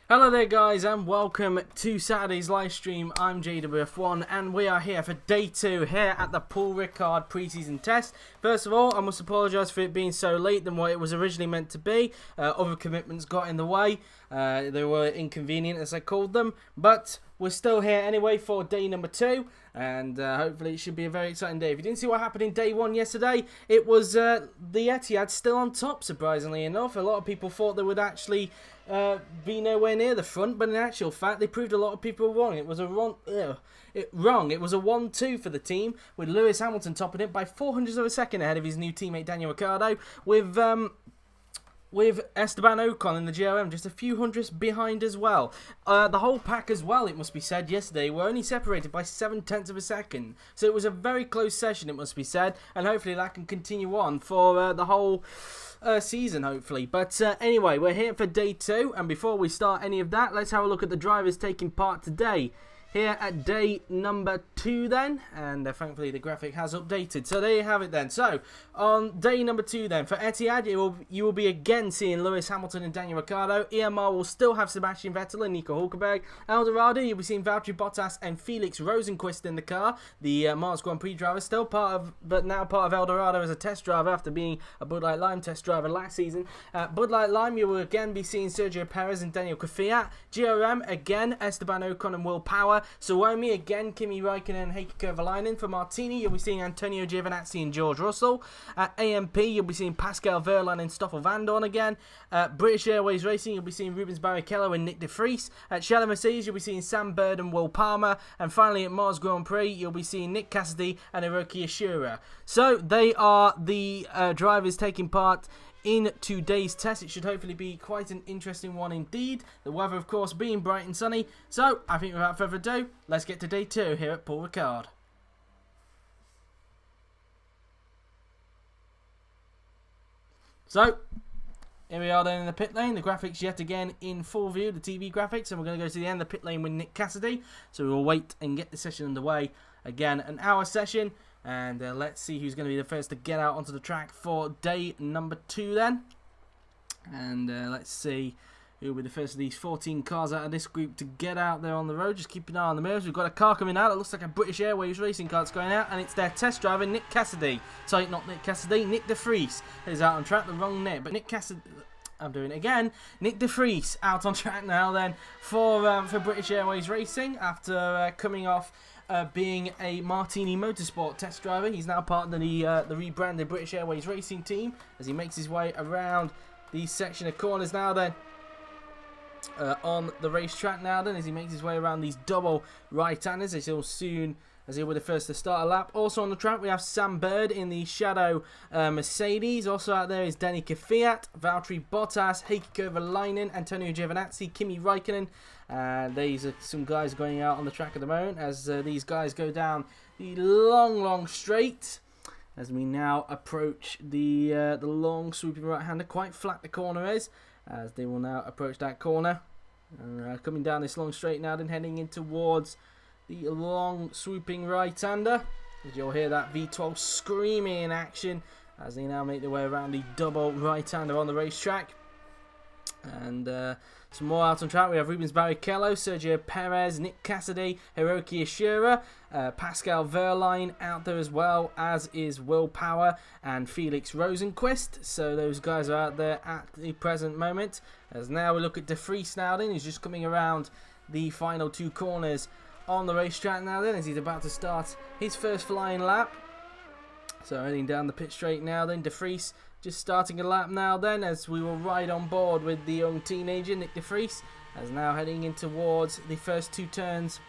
Hello there guys and welcome to Saturday's live stream. I'm JWF1 and we are here for day 2 here at the Paul Ricard pre-season test. First of all, I must apologise for it being so late than what it was originally meant to be. Other commitments got in the way. They were inconvenient as I called them, but we're still here anyway for day number 2, and hopefully it should be a very exciting day. If you didn't see what happened in day 1 yesterday, it was the Etihad still on top, surprisingly enough. A lot of people thought they would actually be nowhere near the front, but in actual fact they proved a lot of people wrong. It was a It was a 1-2 for the team, with Lewis Hamilton topping it by 400ths of a second ahead of his new teammate Daniel Ricciardo, with Esteban Ocon in the GRM just a few hundredths behind as well. The whole pack as well, it must be said, yesterday were only separated by 0.7 of a second. So it was a very close session, it must be said, and hopefully that can continue on for the whole season, hopefully. But anyway, we're here for day 2, and before we start any of that, let's have a look at the drivers taking part today. Here at day number 2 then, and thankfully the graphic has updated. So there you have it then. So on day number 2 then, for Etihad, you will be again seeing Lewis Hamilton and Daniel Ricciardo. EMR will still have Sebastian Vettel and Nico Hulkenberg. Eldorado, you'll be seeing Valtteri Bottas and Felix Rosenqvist in the car. The Mars Grand Prix driver, still but now part of Eldorado as a test driver after being a Bud Light Lime test driver last season. Bud Light Lime, you will again be seeing Sergio Perez and Daniel Kvyat. GRM, again, Esteban Ocon and Will Power. Suomi again, Kimi Räikkönen and Heikki Kovalainen. For Martini, you'll be seeing Antonio Giovinazzi and George Russell. At AMP, you'll be seeing Pascal Wehrlein and Stoffel Vandoorne again. At British Airways Racing, you'll be seeing Rubens Barrichello and Nick de Vries. At Shadow Mercedes, you'll be seeing Sam Bird and Will Palmer. And finally, at Mars Grand Prix, you'll be seeing Nick Cassidy and Hiroki Ashura. So they are the drivers taking part in today's test. It should hopefully be quite an interesting one indeed. The weather, of course, being bright and sunny. So, I think without further ado, let's get to day 2 here at Paul Ricard. So, here we are then in the pit lane. The graphics yet again in full view, the TV graphics. And we're going to go to the end of the pit lane with Nick Cassidy. So, we'll wait and get the session underway. Again, an hour session. And let's see who's going to be the first to get out onto the track for day number 2 then. And let's see who will be the first of these 14 cars out of this group to get out there on the road. Just keep an eye on the mirrors. We've got a car coming out. It looks like a British Airways racing car that's going out. And it's their test driver, Nick Cassidy. Sorry, not Nick Cassidy. Nick de Vries is out on track. The wrong Nick. But Nick Cassidy... I'm doing it again. Nick de Vries out on track now then for British Airways Racing after coming off being a Martini Motorsport test driver. He's now part of the rebranded British Airways Racing team as he makes his way around the section of corners now then on the racetrack now then as he makes his way around these double right-handers as he'll be the first to start a lap. Also on the track we have Sam Bird in the Shadow Mercedes. Also out there is Danny Kvyat, Valtteri Bottas, Heikki Kovalainen, Antonio Giovinazzi, Kimi Räikkönen. These are some guys going out on the track at the moment as these guys go down the long straight as we now approach the long swooping right-hander. Quite flat the corner is as they will now approach that corner. Coming down this long straight now then heading in towards the long swooping right-hander. As you'll hear that V12 screaming in action as they now make their way around the double right-hander on the racetrack. And some more out on track. We have Rubens Barrichello, Sergio Perez, Nick Cassidy, Hiroki Ashura, Pascal Wehrlein out there as well, as is Will Power and Felix Rosenqvist. So those guys are out there at the present moment. As now we look at de Vries now then, who's just coming around the final 2 corners on the racetrack now then as he's about to start his first flying lap. So heading down the pit straight now then, de Vries just starting a lap now then as we will ride on board with the young teenager Nick de Vries as now heading in towards the first 2 turns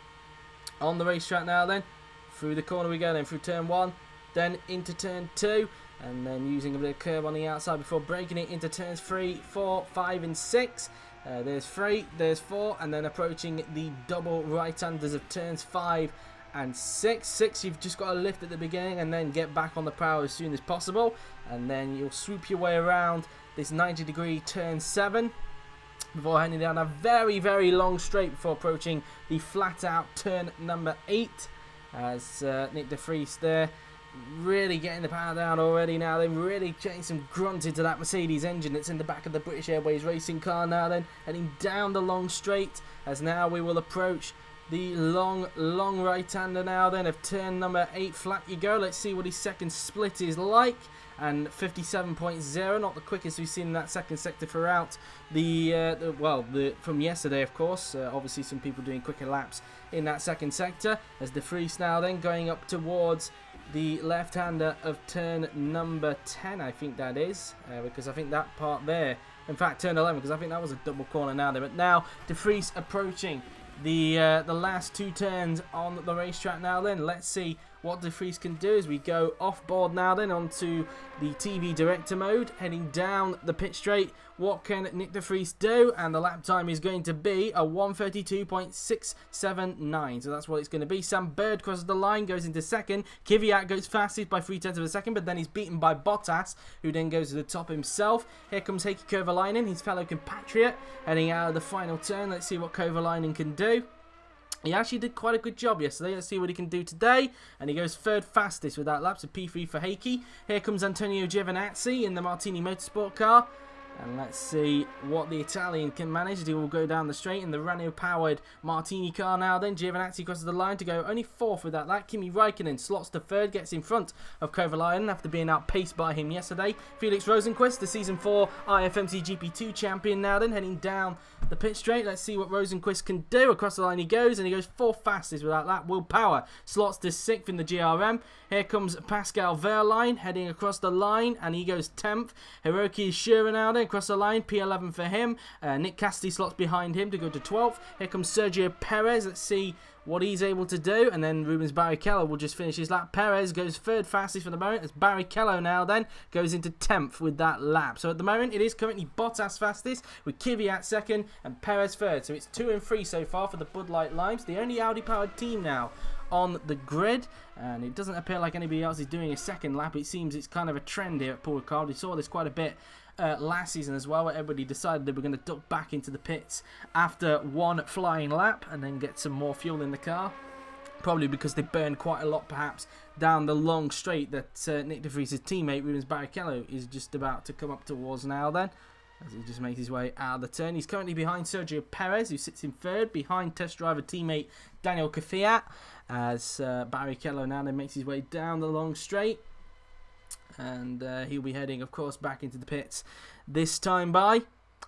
on the racetrack now then. Through the corner we go then, through turn 1, then into turn 2 and then using a bit of curb on the outside before breaking it into turns 3, 4, 5 and 6. There's 3, there's 4 and then approaching the double right-handers of turns 5 and 6. 6 you've just got to lift at the beginning and then get back on the power as soon as possible, and then you'll swoop your way around this 90-degree turn 7 before heading down a very long straight before approaching the flat out turn number 8 as Nick de Vries there really getting the power down already now then, really getting some grunt into that Mercedes engine that's in the back of the British Airways racing car now then, heading down the long straight, as now we will approach the long right-hander now then of turn number 8. Flat you go. Let's see what his second split is like. And 57.0, not the quickest we've seen in that second sector throughout from yesterday, of course. Obviously, some people doing quicker laps in that second sector. As De Vries now then going up towards the left-hander of turn number 10, I think that is, because I think that part there, in fact, turn 11, because I think that was a double corner now there. But now De Vries approaching the last 2 turns on the racetrack now then. Let's see what De Vries can do as we go off board now then onto the TV director mode, heading down the pit straight. What can Nick De Vries do? And the lap time is going to be a 1:32.679, so that's what it's going to be. Sam Bird crosses the line, goes into second. Kvyat goes fastest by 0.3 of a second, but then he's beaten by Bottas, who then goes to the top himself. Here comes Heikki Kovalainen, his fellow compatriot, heading out of the final turn. Let's see what Kovalainen can do. He actually did quite a good job yesterday. Let's see what he can do today. And he goes third fastest with that lap, so P3 for Heikki. Here comes Antonio Giovinazzi in the Martini Motorsport car. And let's see what the Italian can manage. He will go down the straight in the Renault-powered Martini car now then. Giovinazzi crosses the line to go only 4th with that lap. Kimi Räikkönen slots to 3rd, gets in front of Kovalainen after being outpaced by him yesterday. Felix Rosenqvist, the Season 4 IFMC GP2 champion now then, heading down the pit straight. Let's see what Rosenqvist can do. Across the line he goes, and he goes 4th fastest with that lap. Will Power slots to 6th in the GRM. Here comes Pascal Wehrlein heading across the line, and he goes 10th. Hiroki Ishura now then across the line, P11 for him. Nick Cassidy slots behind him to go to 12th. Here comes Sergio Perez. Let's see what he's able to do, and then Rubens Barrichello will just finish his lap. Perez goes 3rd fastest for the moment, as Barrichello now then goes into 10th with that lap. So at the moment it is currently Bottas fastest, with Kvyat 2nd and Perez 3rd. So it's 2 and 3 so far for the Bud Light Limes, the only Audi powered team now on the grid, and it doesn't appear like anybody else is doing a second lap. It seems it's kind of a trend here at Paul Ricard. We saw this quite a bit last season as well, where everybody decided they were going to duck back into the pits after one flying lap and then get some more fuel in the car, probably because they burned quite a lot perhaps down the long straight that Nick De Vries' teammate Rubens Barrichello is just about to come up towards now then, as he just makes his way out of the turn. He's currently behind Sergio Perez, who sits in 3rd, behind test driver teammate Daniel Kvyat, as Barrichello now then makes his way down the long straight. And he'll be heading, of course, back into the pits this time by.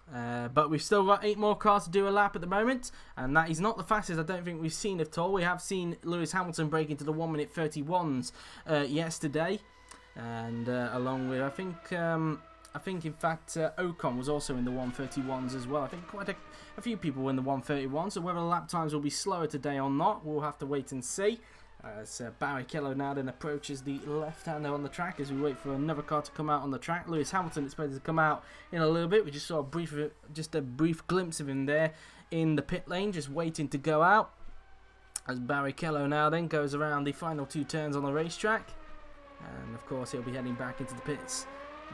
But we've still got 8 more cars to do a lap at the moment, and that is not the fastest I don't think we've seen at all. We have seen Lewis Hamilton break into the 1:31s yesterday, and along with I think in fact Ocon was also in the 1:31s as well. I think quite a few people were in the 1:31, so whether the lap times will be slower today or not, we'll have to wait and see. As Barrichello now then approaches the left-hander on the track as we wait for another car to come out on the track. Lewis Hamilton expected to come out in a little bit. We just saw a brief glimpse of him there in the pit lane, just waiting to go out. As Barrichello now then goes around the final 2 turns on the racetrack, and of course he'll be heading back into the pits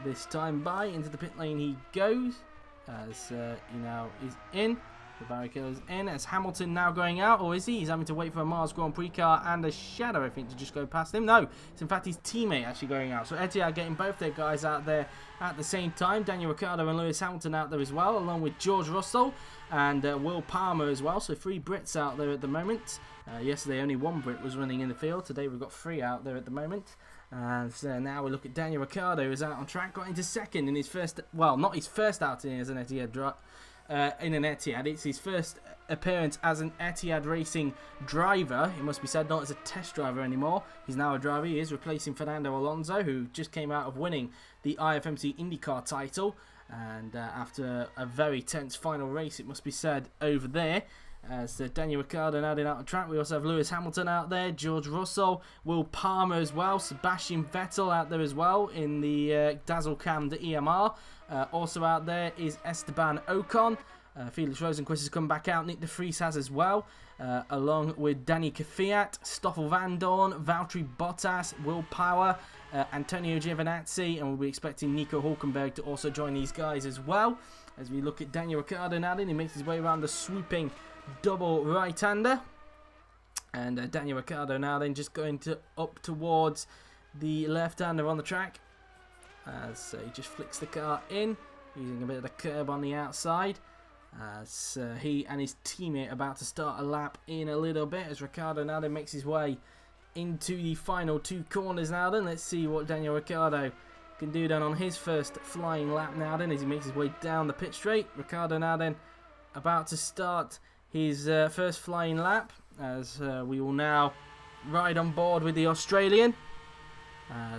this time by. Into the pit lane he goes, as he now is in. The Barrichello's in, as Hamilton now going out, or is he? He's having to wait for a Mars Grand Prix car and a Shadow, I think, to just go past him. No, it's in fact his teammate actually going out. So Etihad getting both their guys out there at the same time. Daniel Ricciardo and Lewis Hamilton out there as well, along with George Russell and Will Palmer as well. So 3 Brits out there at the moment. Yesterday only 1 Brit was running in the field. Today we've got 3 out there at the moment. And now we look at Daniel Ricciardo, who's out on track, got into 2nd in his first, well, not his first outing as an Etihad driver. It's his first appearance as an Etihad Racing driver, it must be said, not as a test driver anymore. He's now a driver. He is replacing Fernando Alonso, who just came out of winning the IFMC IndyCar title, and after a very tense final race, it must be said, over there. As Daniel Ricciardo now out on track. We also have Lewis Hamilton out there, George Russell, Will Palmer as well, Sebastian Vettel out there as well in the Dazzlecam, the EMR. Also out there is Esteban Ocon. Felix Rosenqvist has come back out. Nick De Vries has as well, along with Danny Kvyat, Stoffel Van Dorn, Valtteri Bottas, Will Power, Antonio Giovinazzi, and we'll be expecting Nico Hulkenberg to also join these guys as well. As we look at Daniel Ricciardo now, then he makes his way around the swooping double right-hander, and Daniel Ricciardo now then just going up towards the left-hander on the track. As he just flicks the car in, using a bit of the curb on the outside. As he and his teammate about to start a lap in a little bit. As Ricciardo now then makes his way into the final 2 corners now then. Let's see what Daniel Ricciardo can do then on his first flying lap now then, as he makes his way down the pit straight. Ricciardo now then about to start his first flying lap, as we will now ride on board with the Australian.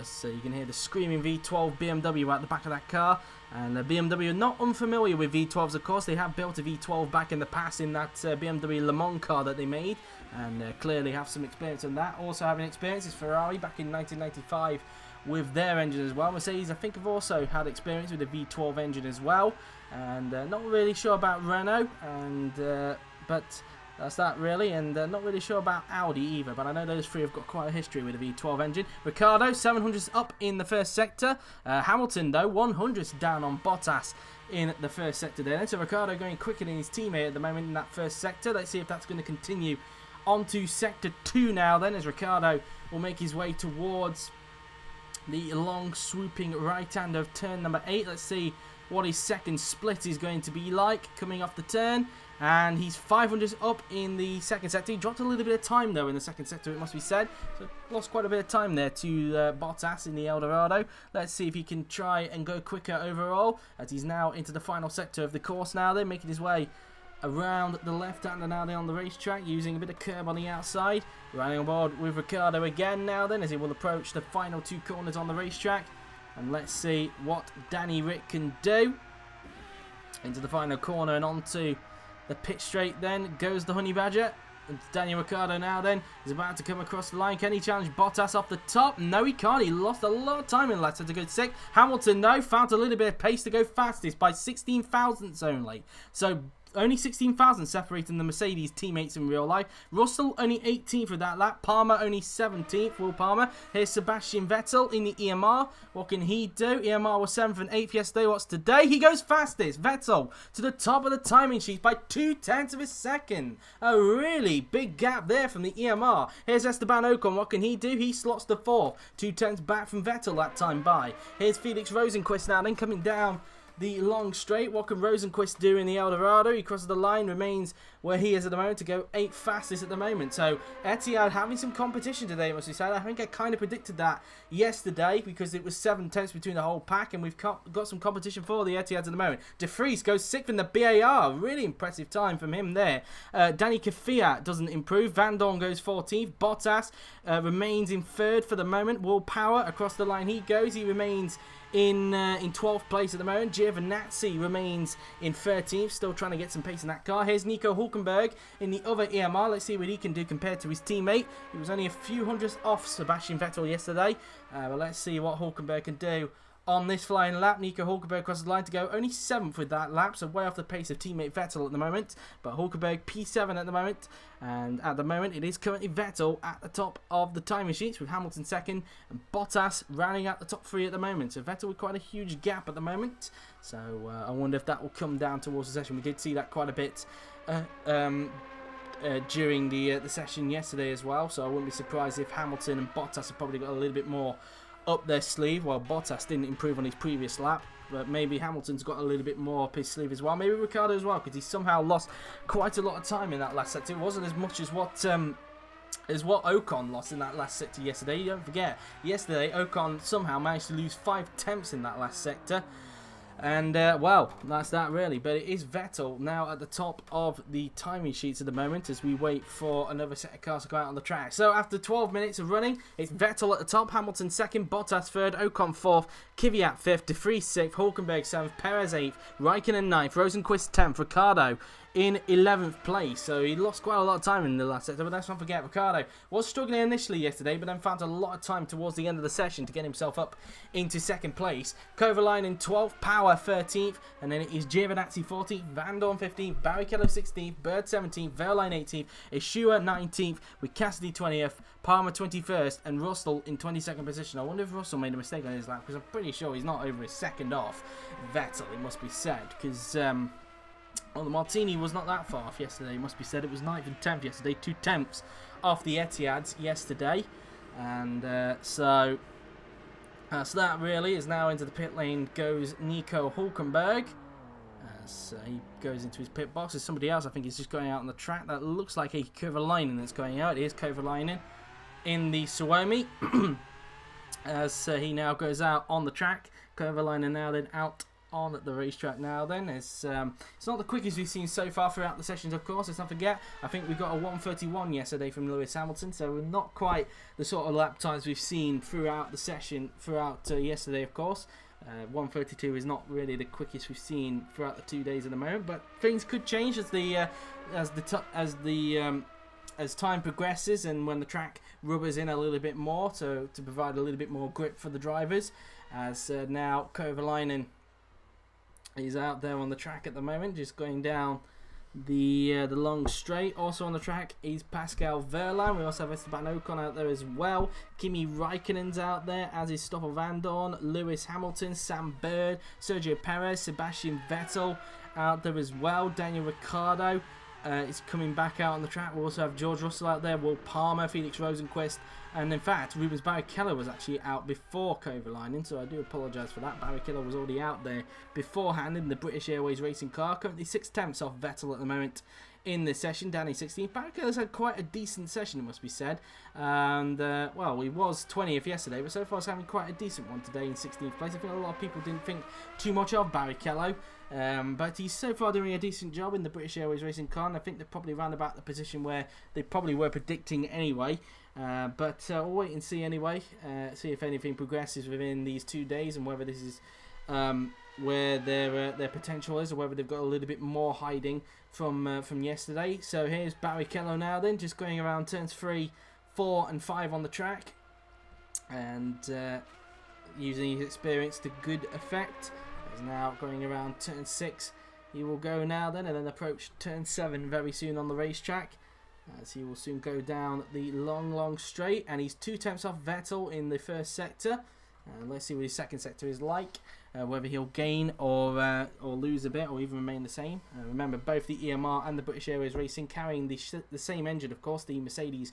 So you can hear the screaming V12 BMW at the back of that car, and BMW are not unfamiliar with V12s, of course. They have built a V12 back in the past in that BMW Le Mans car that they made, and clearly have some experience on that. Also having experience is Ferrari back in 1995 with their engine as well. Mercedes, I think, have also had experience with the V12 engine as well, and not really sure about Renault, and but that's that really, and not really sure about Audi either, but I know those three have got quite a history with the V12 engine. Ricciardo, 700s up in the first sector. Hamilton, though, 100s down on Bottas in the first sector there. So Ricciardo going quicker than his teammate at the moment in that first sector. Let's see if that's going to continue onto sector 2 now then, as Ricciardo will make his way towards the long swooping right-hand of turn number 8. Let's see what his second split is going to be like coming off the turn. And he's 500s up in the second sector. He dropped a little bit of time though in the second sector, it must be said. So lost quite a bit of time there to Bottas in the Eldorado. Let's see if he can try and go quicker overall, as he's now into the final sector of the course now. They're making his way around the left-hander now on the racetrack, using a bit of curb on the outside. Running on board with Ricciardo again now then, as he will approach the final 2 corners on the racetrack. And let's see what Danny Rick can do. Into the final corner and onto the pit straight then goes the Honey Badger. And Daniel Ricciardo now then is about to come across the line. Can he challenge Bottas off the top? No, he can't. He lost a lot of time in the last sector to go sick. Hamilton, though, found a little bit of pace to go fastest by 16 thousandths only. So only 16,000 separating the Mercedes teammates in real life. Russell only 18th of that lap. Palmer only 17th. Will Palmer. Here's Sebastian Vettel in the EMR. What can he do? EMR was 7th and 8th yesterday. What's today? He goes fastest. Vettel to the top of the timing sheet by 0.2 of a second. A really big gap there from the EMR. Here's Esteban Ocon. What can he do? He slots the 4th. 0.2 back from Vettel that time by. Here's Felix Rosenqvist now then coming down the long straight. What can Rosenqvist do in the Eldorado? He crosses the line, remains where he is at the moment to go 8th fastest at the moment. So Etihad having some competition today, must be said. I think I kind of predicted that yesterday because it was 7/10 between the whole pack, and we've got some competition for the Etihads at the moment. De Vries goes 6th in the BAR. Really impressive time from him there. Danny Kvyat doesn't improve. Van Dorn goes 14th. Bottas remains in 3rd for the moment. Will Power across the line he goes. He remains in 12th place at the moment. Giovinazzi remains in 13th, still trying to get some pace in that car. Here's Nico Hülkenberg in the other EMR. Let's see what he can do compared to his teammate. He was only a few hundredths off Sebastian Vettel yesterday, but let's see what Hülkenberg can do on this flying lap. Nico Hülkenberg crosses the line to go only 7th with that lap, so way off the pace of teammate Vettel at the moment. But Hülkenberg P7 at the moment, and at the moment it is currently Vettel at the top of the timing sheets, with Hamilton 2nd and Bottas rounding out the top 3 at the moment. So Vettel with quite a huge gap at the moment. So I wonder if that will come down towards the session. We did see that quite a bit during the session yesterday as well. So I wouldn't be surprised if Hamilton and Bottas have probably got a little bit more up their sleeve. Well, Bottas didn't improve on his previous lap, but maybe Hamilton's got a little bit more up his sleeve as well. Maybe Ricciardo as well, because he somehow lost quite a lot of time in that last sector. It wasn't as much as what Ocon lost in that last sector yesterday. You don't forget, yesterday Ocon somehow managed to lose 5 tenths in that last sector. And, well, that's that really. But it is Vettel now at the top of the timing sheets at the moment as we wait for another set of cars to go out on the track. So after 12 minutes of running, it's Vettel at the top, Hamilton 2nd, Bottas 3rd, Ocon 4th, Kvyat 5th, De Vries 6th, Hülkenberg 7th, Perez 8th, Raikkonen 9th, Rosenqvist 10th, Ricciardo in 11th place. So he lost quite a lot of time in the last sector, but let's not forget Ricciardo was struggling initially yesterday, but then found a lot of time towards the end of the session to get himself up into 2nd place. Kovalainen 12th, Power 13th, and then it is Giovinazzi 14th, Van Dorn 15th, Barrichello 16th, Bird 17th, Verline 18th, Ishua 19th, with Cassidy 20th, Palmer 21st, and Russell in 22nd position. I wonder if Russell made a mistake on his lap, because I'm pretty sure he's not over a second off Vettel, it must be said, because well, the Martini was not that far off yesterday, it must be said. It was 9th and 10th yesterday, 2 tenths off the Etihads yesterday. And so So that really is now into the pit lane goes Nico Hulkenberg. So he goes into his pit box. There's somebody else, I think, is just going out on the track. That looks like a Kovalainen that's going out. It is Kovalainen in the Suomi. As he now goes out on the track. Kovalainen now then out on the racetrack now then. It's not the quickest we've seen so far throughout the sessions, of course. Let's not forget, I think we got a 1:31 yesterday from Lewis Hamilton, so we're not quite the sort of lap times we've seen throughout the session, throughout yesterday, of course. 1:32 is not really the quickest we've seen throughout the 2 days at the moment, but things could change as time progresses and when the track rubbers in a little bit more to provide a little bit more grip for the drivers. As now Kovalainen is out there on the track at the moment, just going down the long straight. Also on the track is Pascal Wehrlein. We also have Esteban Ocon out there as well. Kimi Raikkonen's out there, as is Stoffel Vandoorne, Lewis Hamilton, Sam Bird, Sergio Perez, Sebastian Vettel out there as well. Daniel Ricciardo is coming back out on the track. We also have George Russell out there, Will Palmer, Felix Rosenqvist, and in fact Rubens Barrichello was actually out before Kovalainen, so I do apologise for that. Barrichello was already out there beforehand in the British Airways racing car. Currently 6/10 off Vettel at the moment in this session, down in 16th. Barrichello's had quite a decent session, it must be said, and well, he was 20th yesterday, but so far he's having quite a decent one today in 16th place. I think a lot of people didn't think too much of Barrichello, but he's so far doing a decent job in the British Airways racing car, and I think they're probably around about the position where they probably were predicting anyway. But we'll wait and see anyway, see if anything progresses within these 2 days and whether this is where their potential is, or whether they've got a little bit more hiding from yesterday. So here's Barrichello now then, just going around turns 3, 4 and 5 on the track, and using his experience to good effect. He's now going around turn 6. He will go now then, and then approach turn 7 very soon on the racetrack, as he will soon go down the long straight, and he's 2/10 off Vettel in the first sector. Let's see what his second sector is like, whether he'll gain or lose a bit, or even remain the same. Remember, both the EMR and the British Airways Racing carrying the same engine, of course, the Mercedes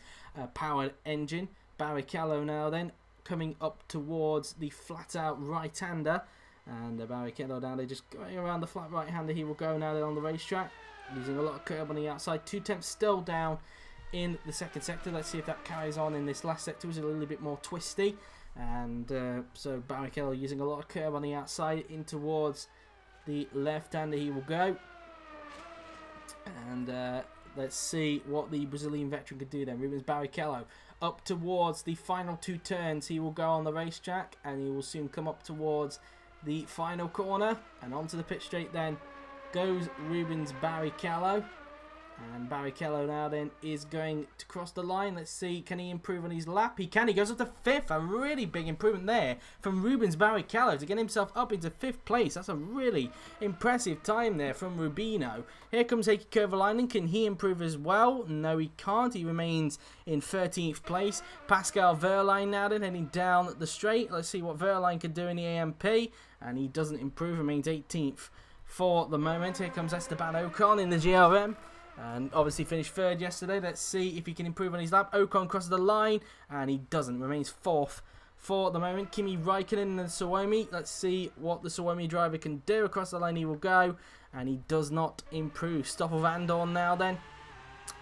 powered engine. Barrichello now then coming up towards the flat out right-hander, and Barrichello down there just going around the flat right-hander. He will go now then on the racetrack, using a lot of curb on the outside. 2/10 still down in the second sector. Let's see if that carries on in this last sector. It's a little bit more twisty, and so Barrichello using a lot of curb on the outside in towards the left-hander. He will go, and let's see what the Brazilian veteran could do then. Rubens Barrichello up towards the final 2 turns. He will go on the racetrack, and he will soon come up towards the final corner, and onto the pit straight then goes Rubens Barrichello. And Barrichello now then is going to cross the line. Let's see, can he improve on his lap? He can. He goes up to 5th. A really big improvement there from Rubens Barrichello to get himself up into 5th place. That's a really impressive time there from Rubino. Here comes Heikki Kovalainen. Can he improve as well? No, he can't. He remains in 13th place. Pascal Wehrlein now then heading down the straight. Let's see what Wehrlein can do in the AMP. And he doesn't improve, remains 18th for the moment. Here comes Esteban Ocon in the GRM, and obviously finished 3rd yesterday. Let's see if he can improve on his lap. Ocon crosses the line, and he doesn't. Remains 4th for the moment. Kimi Raikkonen in the Suomi. Let's see what the Suomi driver can do. Across the line he will go, and he does not improve. Stoffel Vandoorne now then.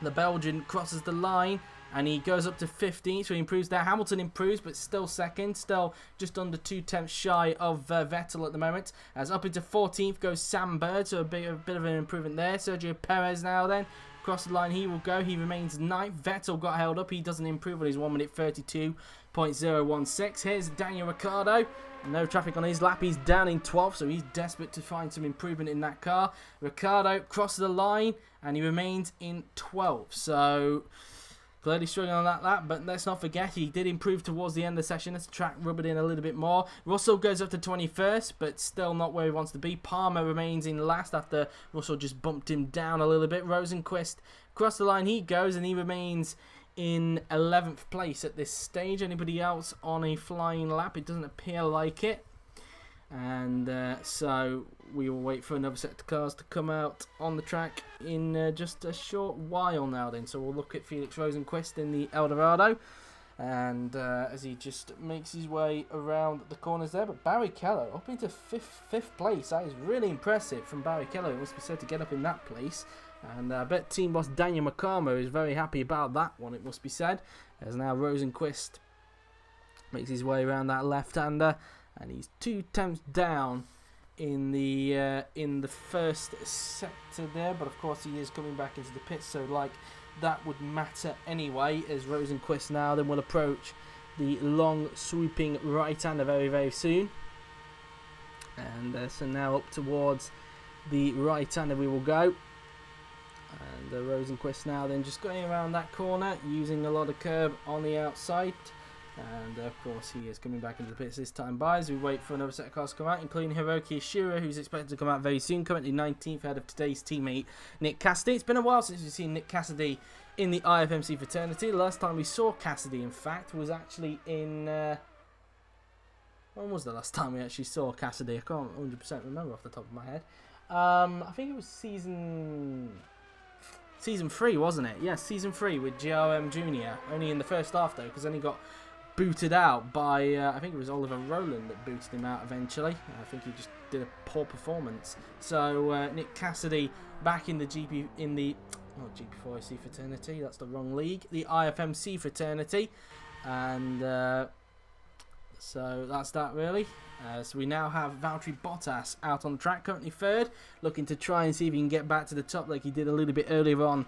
The Belgian crosses the line, and he goes up to 15th, so he improves there. Hamilton improves, but still 2nd, still just under 2/10 shy of Vettel at the moment. As up into 14th goes Sam Bird, so a bit of an improvement there. Sergio Perez now then, across the line he will go. He remains 9th. Vettel got held up. He doesn't improve on his 1:32.016. Here's Daniel Ricciardo. No traffic on his lap. He's down in 12th, so he's desperate to find some improvement in that car. Ricciardo crosses the line, and he remains in 12th. So clearly struggling on that lap, but let's not forget he did improve towards the end of the session as the track rubbered in a little bit more. Russell goes up to 21st, but still not where he wants to be. Palmer remains in last after Russell just bumped him down a little bit. Rosenqvist across the line he goes, and he remains in 11th place at this stage. Anybody else on a flying lap? It doesn't appear like it. And so we will wait for another set of cars to come out on the track in just a short while now then. So we'll look at Felix Rosenqvist in the Eldorado. And as he just makes his way around the corners there. But Barrichello up into fifth place. That is really impressive from Barrichello. It must be said to get up in that place. And I bet team boss Daniel Macamo is very happy about that one, it must be said. As now Rosenquist makes his way around that left-hander. And he's 2 tenths down in the first sector there. But of course he is coming back into the pit. So like that would matter anyway, as Rosenquist now then will approach the long sweeping right-hander very, very soon. And so now up towards the right-hander we will go. And Rosenquist now then just going around that corner, using a lot of curb on the outside. And of course he is coming back into the pits this time by as we wait for another set of cars to come out, including Hiroki Ishiro, who's expected to come out very soon, currently 19th ahead of today's teammate Nick Cassidy. It's been a while since we've seen Nick Cassidy in the IFMC fraternity. The last time we saw Cassidy, in fact, was actually in... when was the last time we actually saw Cassidy? I can't 100% remember off the top of my head. I think it was season 3, wasn't it? Yes, season 3 with GRM Junior. Only in the first half though, because then he got booted out by I think it was Oliver Rowland that booted him out eventually. I think he just did a poor performance. So Nick Cassidy back in the not GP4IC fraternity, that's the wrong league, the IFMC fraternity, and so that's that really. So we now have Valtteri Bottas out on the track, currently third, looking to try and see if he can get back to the top like he did a little bit earlier on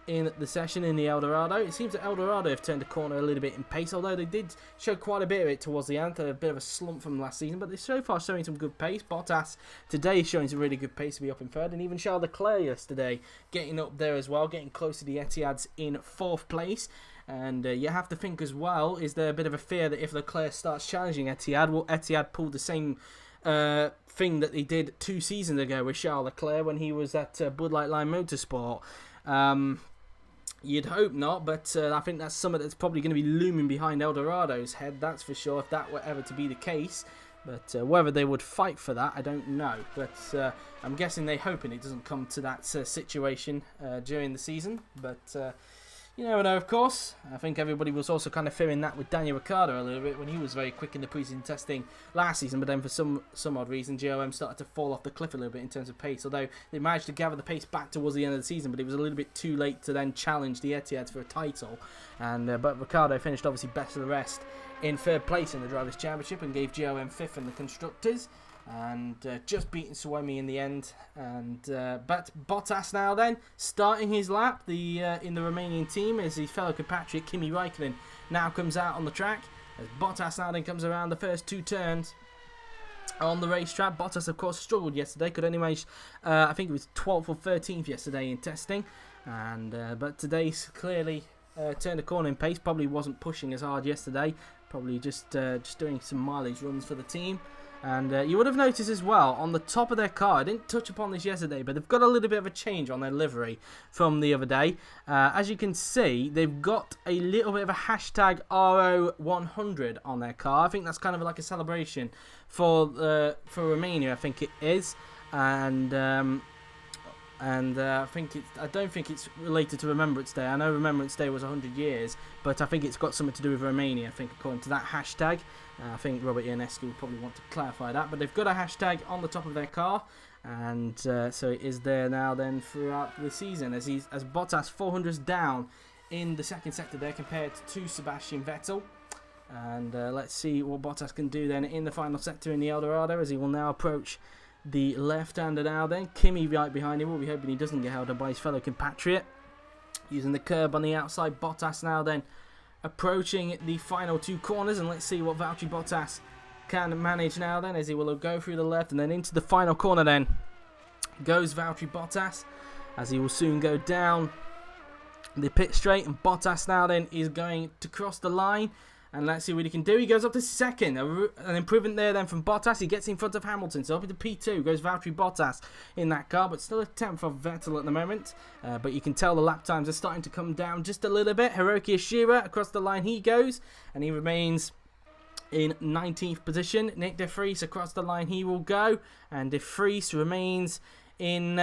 in the session in the Eldorado. It seems that Eldorado have turned the corner a little bit in pace, although they did show quite a bit of it towards the end. A bit of a slump from last season, but they're so far showing some good pace. Bottas today is showing some really good pace to be up in third, and even Charles Leclerc yesterday getting up there as well, getting close to the Etiads in 4th place. And you have to think as well, is there a bit of a fear that if Leclerc starts challenging Etihad, will Etihad pull the same thing that they did 2 seasons ago with Charles Leclerc when he was at Bud Light Line Motorsport? You'd hope not, but I think that's something that's probably going to be looming behind Eldorado's head, that's for sure, if that were ever to be the case. But whether they would fight for that, I don't know. But I'm guessing they're hoping it doesn't come to that situation during the season. But you never know, of course. I think everybody was also kind of fearing that with Daniel Ricciardo a little bit when he was very quick in the pre-season testing last season. But then for some odd reason, GOM started to fall off the cliff a little bit in terms of pace. Although they managed to gather the pace back towards the end of the season, but it was a little bit too late to then challenge the Etihad for a title. And but Ricciardo finished obviously best of the rest in 3rd place in the Drivers' Championship and gave GOM 5th in the Constructors. And just beating Suomi in the end. And but Bottas now then starting his lap in the Romanian team as his fellow compatriot Kimi Räikkönen now comes out on the track as Bottas now then comes around the first 2 turns on the racetrack. Bottas of course struggled yesterday, could only manage I think it was 12th or 13th yesterday in testing, and but today's clearly turned a corner in pace. Probably wasn't pushing as hard yesterday, probably just doing some mileage runs for the team. And you would have noticed as well, on the top of their car, I didn't touch upon this yesterday, but they've got a little bit of a change on their livery from the other day. As you can see, they've got a little bit of a hashtag RO100 on their car. I think that's kind of like a celebration for Romania, I think it is. And I don't think it's related to Remembrance Day. I know Remembrance Day was 100 years, but I think it's got something to do with Romania, I think, according to that hashtag. I think Robert Ionescu would probably want to clarify that, but they've got a hashtag on the top of their car, and so it is there now then throughout the season as Bottas 400s down in the 2nd sector there compared to Sebastian Vettel. And let's see what Bottas can do then in the final sector in the Eldorado as he will now approach the left-hander now then. Kimi right behind him. We'll be hoping he doesn't get held up by his fellow compatriot. Using the curb on the outside. Bottas now then approaching the final 2 corners. And let's see what Valtteri Bottas can manage now then as he will go through the left and then into the final corner then. Goes Valtteri Bottas as he will soon go down the pit straight. And Bottas now then is going to cross the line. And let's see what he can do. He goes up to 2nd. An improvement there then from Bottas. He gets in front of Hamilton. So up into P2 goes Valtteri Bottas in that car. But still a 10th of Vettel at the moment. But you can tell the lap times are starting to come down just a little bit. Hiroki Ishiro across the line he goes. And he remains in 19th position. Nick de Vries across the line he will go. And de Vries remains in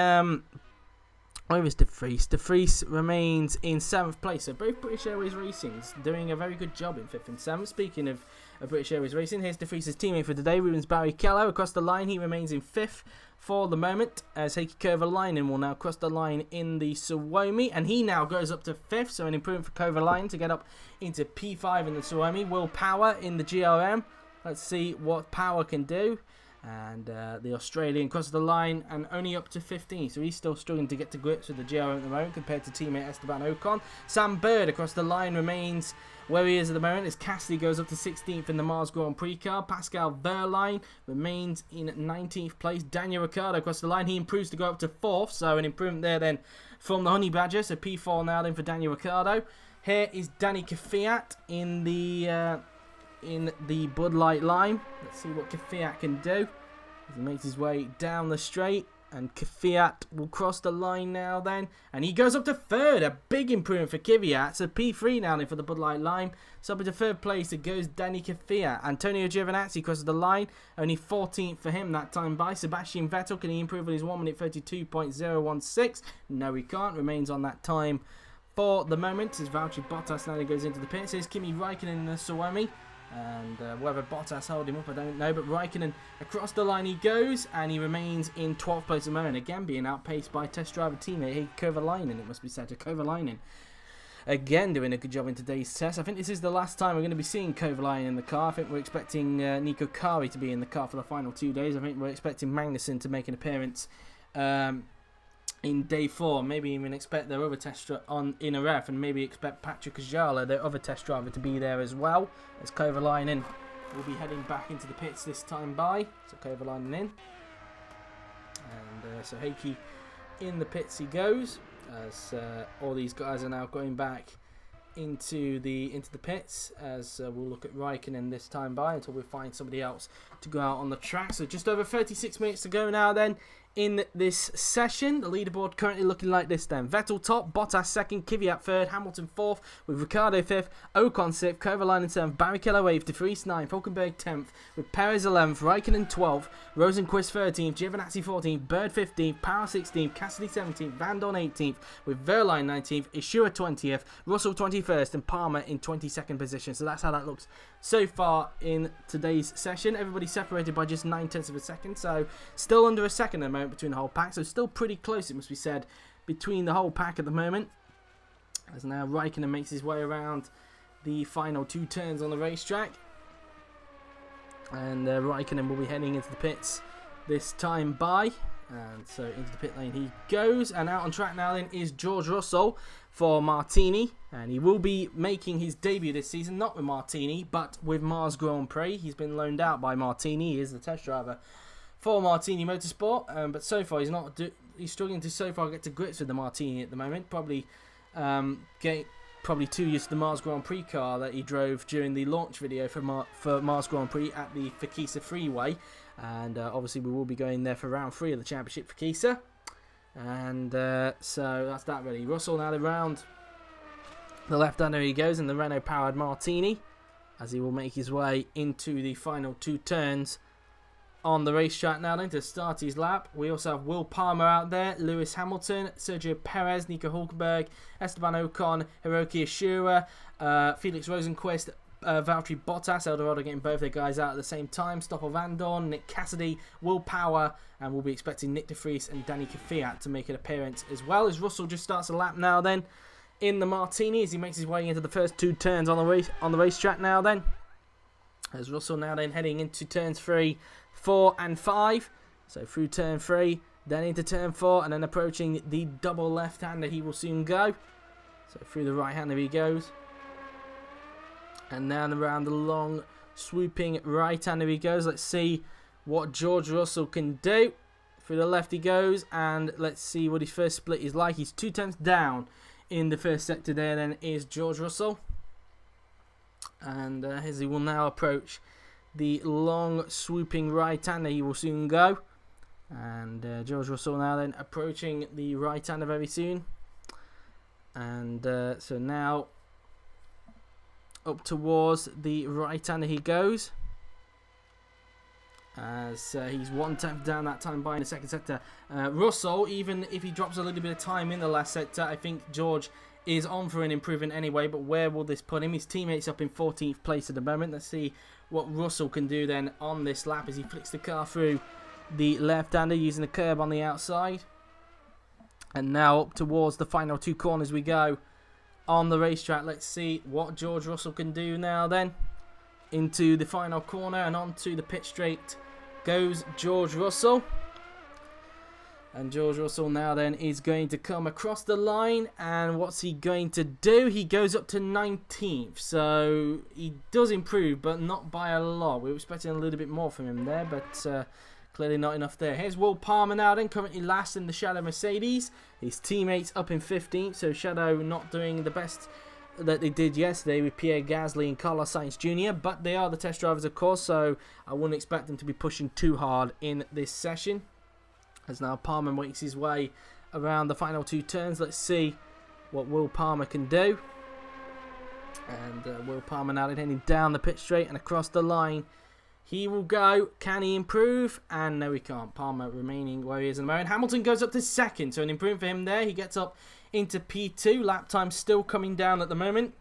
Where is De Vries? De Vries remains in 7th place. So both British Airways Racing's doing a very good job in 5th and 7th. Speaking of British Airways Racing, here's De Vries' teammate for today, Rubens Barrichello. Across the line, he remains in 5th for the moment, as Heikki Kovalainen will now cross the line in the Suomi, and he now goes up to 5th, so an improvement for Kovalainen to get up into P5 in the Suomi. Will Power in the GRM. Let's see what Power can do. And the Australian crosses the line and only up to 15, so he's still struggling to get to grips with the GRM at the moment compared to teammate Esteban Ocon. Sam Bird across the line remains where he is at the moment as Cassidy goes up to 16th in the Mars Grand Prix car. Pascal Wehrlein remains in 19th place. Daniel Ricciardo across the line, he improves to go up to 4th, so an improvement there then from the Honey Badger, so P4 now then for Daniel Ricciardo. Here is Danny Kvyat in the Bud Light Lime. Let's see what Kvyat can do as he makes his way down the straight, and Kvyat will cross the line now then, and he goes up to 3rd. A big improvement for Kvyat, so P3 now then for the Bud Light Lime. So up into 3rd place it goes Danny Kvyat. Antonio Giovinazzi crosses the line, only 14th for him that time by. Sebastian Vettel, can he improve on his 1 minute 32.016? No, he can't. Remains on that time for the moment as Valtteri Bottas now goes into the pits. Here's Kimi Räikkönen in the Suomi. And whether Bottas hold him up, I don't know. But Raikkonen across the line he goes, and he remains in 12th place at the moment. Again, being outpaced by test driver teammate Heikki Kovalainen, it must be said. To Kovalainen, again, doing a good job in today's test. I think this is the last time we're going to be seeing Kovalainen in the car. I think we're expecting Nico Kari to be in the car for the final 2 days. I think we're expecting Magnussen to make an appearance in day 4, maybe even expect their other test in a ref, and maybe expect Patrick Ajala, their other test driver, to be there as well, as Kovalainen will be heading back into the pits this time by. So Kovalainen in, and so Heikki in the pits he goes, as all these guys are now going back into the pits, as we'll look at Raikkonen this time by until we find somebody else to go out on the track. So just over 36 minutes to go now then in this session. The leaderboard currently looking like this then. Vettel top, Bottas 2nd, Kvyat 3rd, Hamilton 4th, with Ricciardo 5th, Ocon 6th, Kovalainen 7th, Barrichello 8th, De Vries 9th, Hülkenberg 10th, with Perez 11th, Raikkonen 12th, Rosenqvist 13th, Giovinazzi 14th, Bird 15th, Power 16th, Cassidy 17th, Van Dorn 18th, with Wehrlein 19th, Ishua 20th, Russell 21st, and Palmer in 22nd position. So that's how that looks so far in today's session. Everybody separated by just 9/10 of a second, so still under a second at the moment between the whole pack, so still pretty close, it must be said, between the whole pack at the moment, as now Raikkonen makes his way around the final 2 turns on the racetrack, and Raikkonen will be heading into the pits this time by, and so into the pit lane he goes, and out on track now then is George Russell for Martini, and he will be making his debut this season, not with Martini, but with Mars Grand Prix. He's been loaned out by Martini, he is the test driver for Martini Motorsport, but so far he's struggling to so far get to grips with the Martini at the moment. Probably too used to the Mars Grand Prix car that he drove during the launch video for Mars Grand Prix at the Fakisa Freeway, and obviously we will be going there for round 3 of the championship Fakisa, and so that's that really. Russell now around the left-hander he goes in the Renault powered Martini, as he will make his way into the final 2 turns on the racetrack now then to start his lap. We also have Will Palmer out there, Lewis Hamilton, Sergio Perez, Nico Hülkenberg, Esteban Ocon, Hiroki Ishura, Felix Rosenqvist, Valtteri Bottas, Eldorado getting both their guys out at the same time, Stoffel Van Dorn, Nick Cassidy, Will Power, and we'll be expecting Nick De Vries and Danny Kvyat to make an appearance as well, as Russell just starts a lap now then in the Martini as he makes his way into the first 2 turns on the racetrack now then, as Russell now then heading into turns 3, 4 and 5, so through turn 3, then into turn 4, and then approaching the double left-hander he will soon go, so through the right-hander he goes, and now around the long swooping right-hander he goes. Let's see what George Russell can do. Through the left he goes, and let's see what his first split is like. He's 2 tenths down in the first sector there then is George Russell, and as he will now approach the long swooping right-hander he will soon go, and George Russell now then approaching the right-hander very soon, and so now up towards the right-hander he goes, as he's 1/10 down that time by in the second sector. Russell, even if he drops a little bit of time in the last sector, I think George is on for an improvement anyway, but where will this put him? His teammate's up in 14th place at the moment. Let's see what Russell can do then on this lap as he flicks the car through the left-hander using the curb on the outside. And now up towards the final two corners we go on the racetrack. Let's see what George Russell can do now then. Into the final corner and onto the pit straight goes George Russell. And George Russell now then is going to come across the line, and what's he going to do? He goes up to 19th, so he does improve, but not by a lot. We were expecting a little bit more from him there, but clearly not enough there. Here's Will Palmer now then, currently last in the Shadow Mercedes. His teammates up in 15th, so Shadow not doing the best that they did yesterday with Pierre Gasly and Carlos Sainz Jr., but they are the test drivers, of course, so I wouldn't expect them to be pushing too hard in this session. As now Palmer makes his way around the final two turns. Let's see what Will Palmer can do. And Will Palmer now heading down the pit straight and across the line. He will go. Can he improve? And no, he can't. Palmer remaining where he is in the moment. Hamilton goes up to second, so an improvement for him there. He gets up into P2. Lap time still coming down at the moment.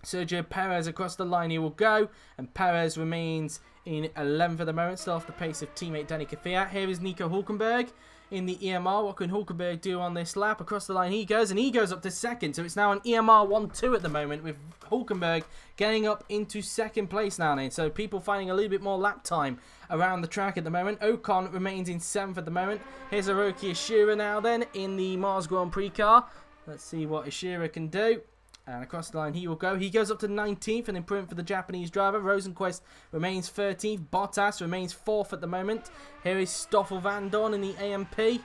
Sergio Perez across the line, he will go, and Perez remains in 11th at the moment, still off the pace of teammate Danny Kvyat. Here is Nico Hülkenberg in the EMR. What can Hülkenberg do on this lap? Across the line he goes, and he goes up to second, so it's now an EMR 1-2 at the moment, with Hülkenberg getting up into second place now then. So people finding a little bit more lap time around the track at the moment. Ocon remains in 7th at the moment. Here's Hiroki Ishira now then in the Mars Grand Prix car. Let's see what Ishira can do. And across the line he will go. He goes up to 19th, an improvement for the Japanese driver. Rosenquist remains 13th. Bottas remains 4th at the moment. Here is Stoffel Van Dorn in the AMP.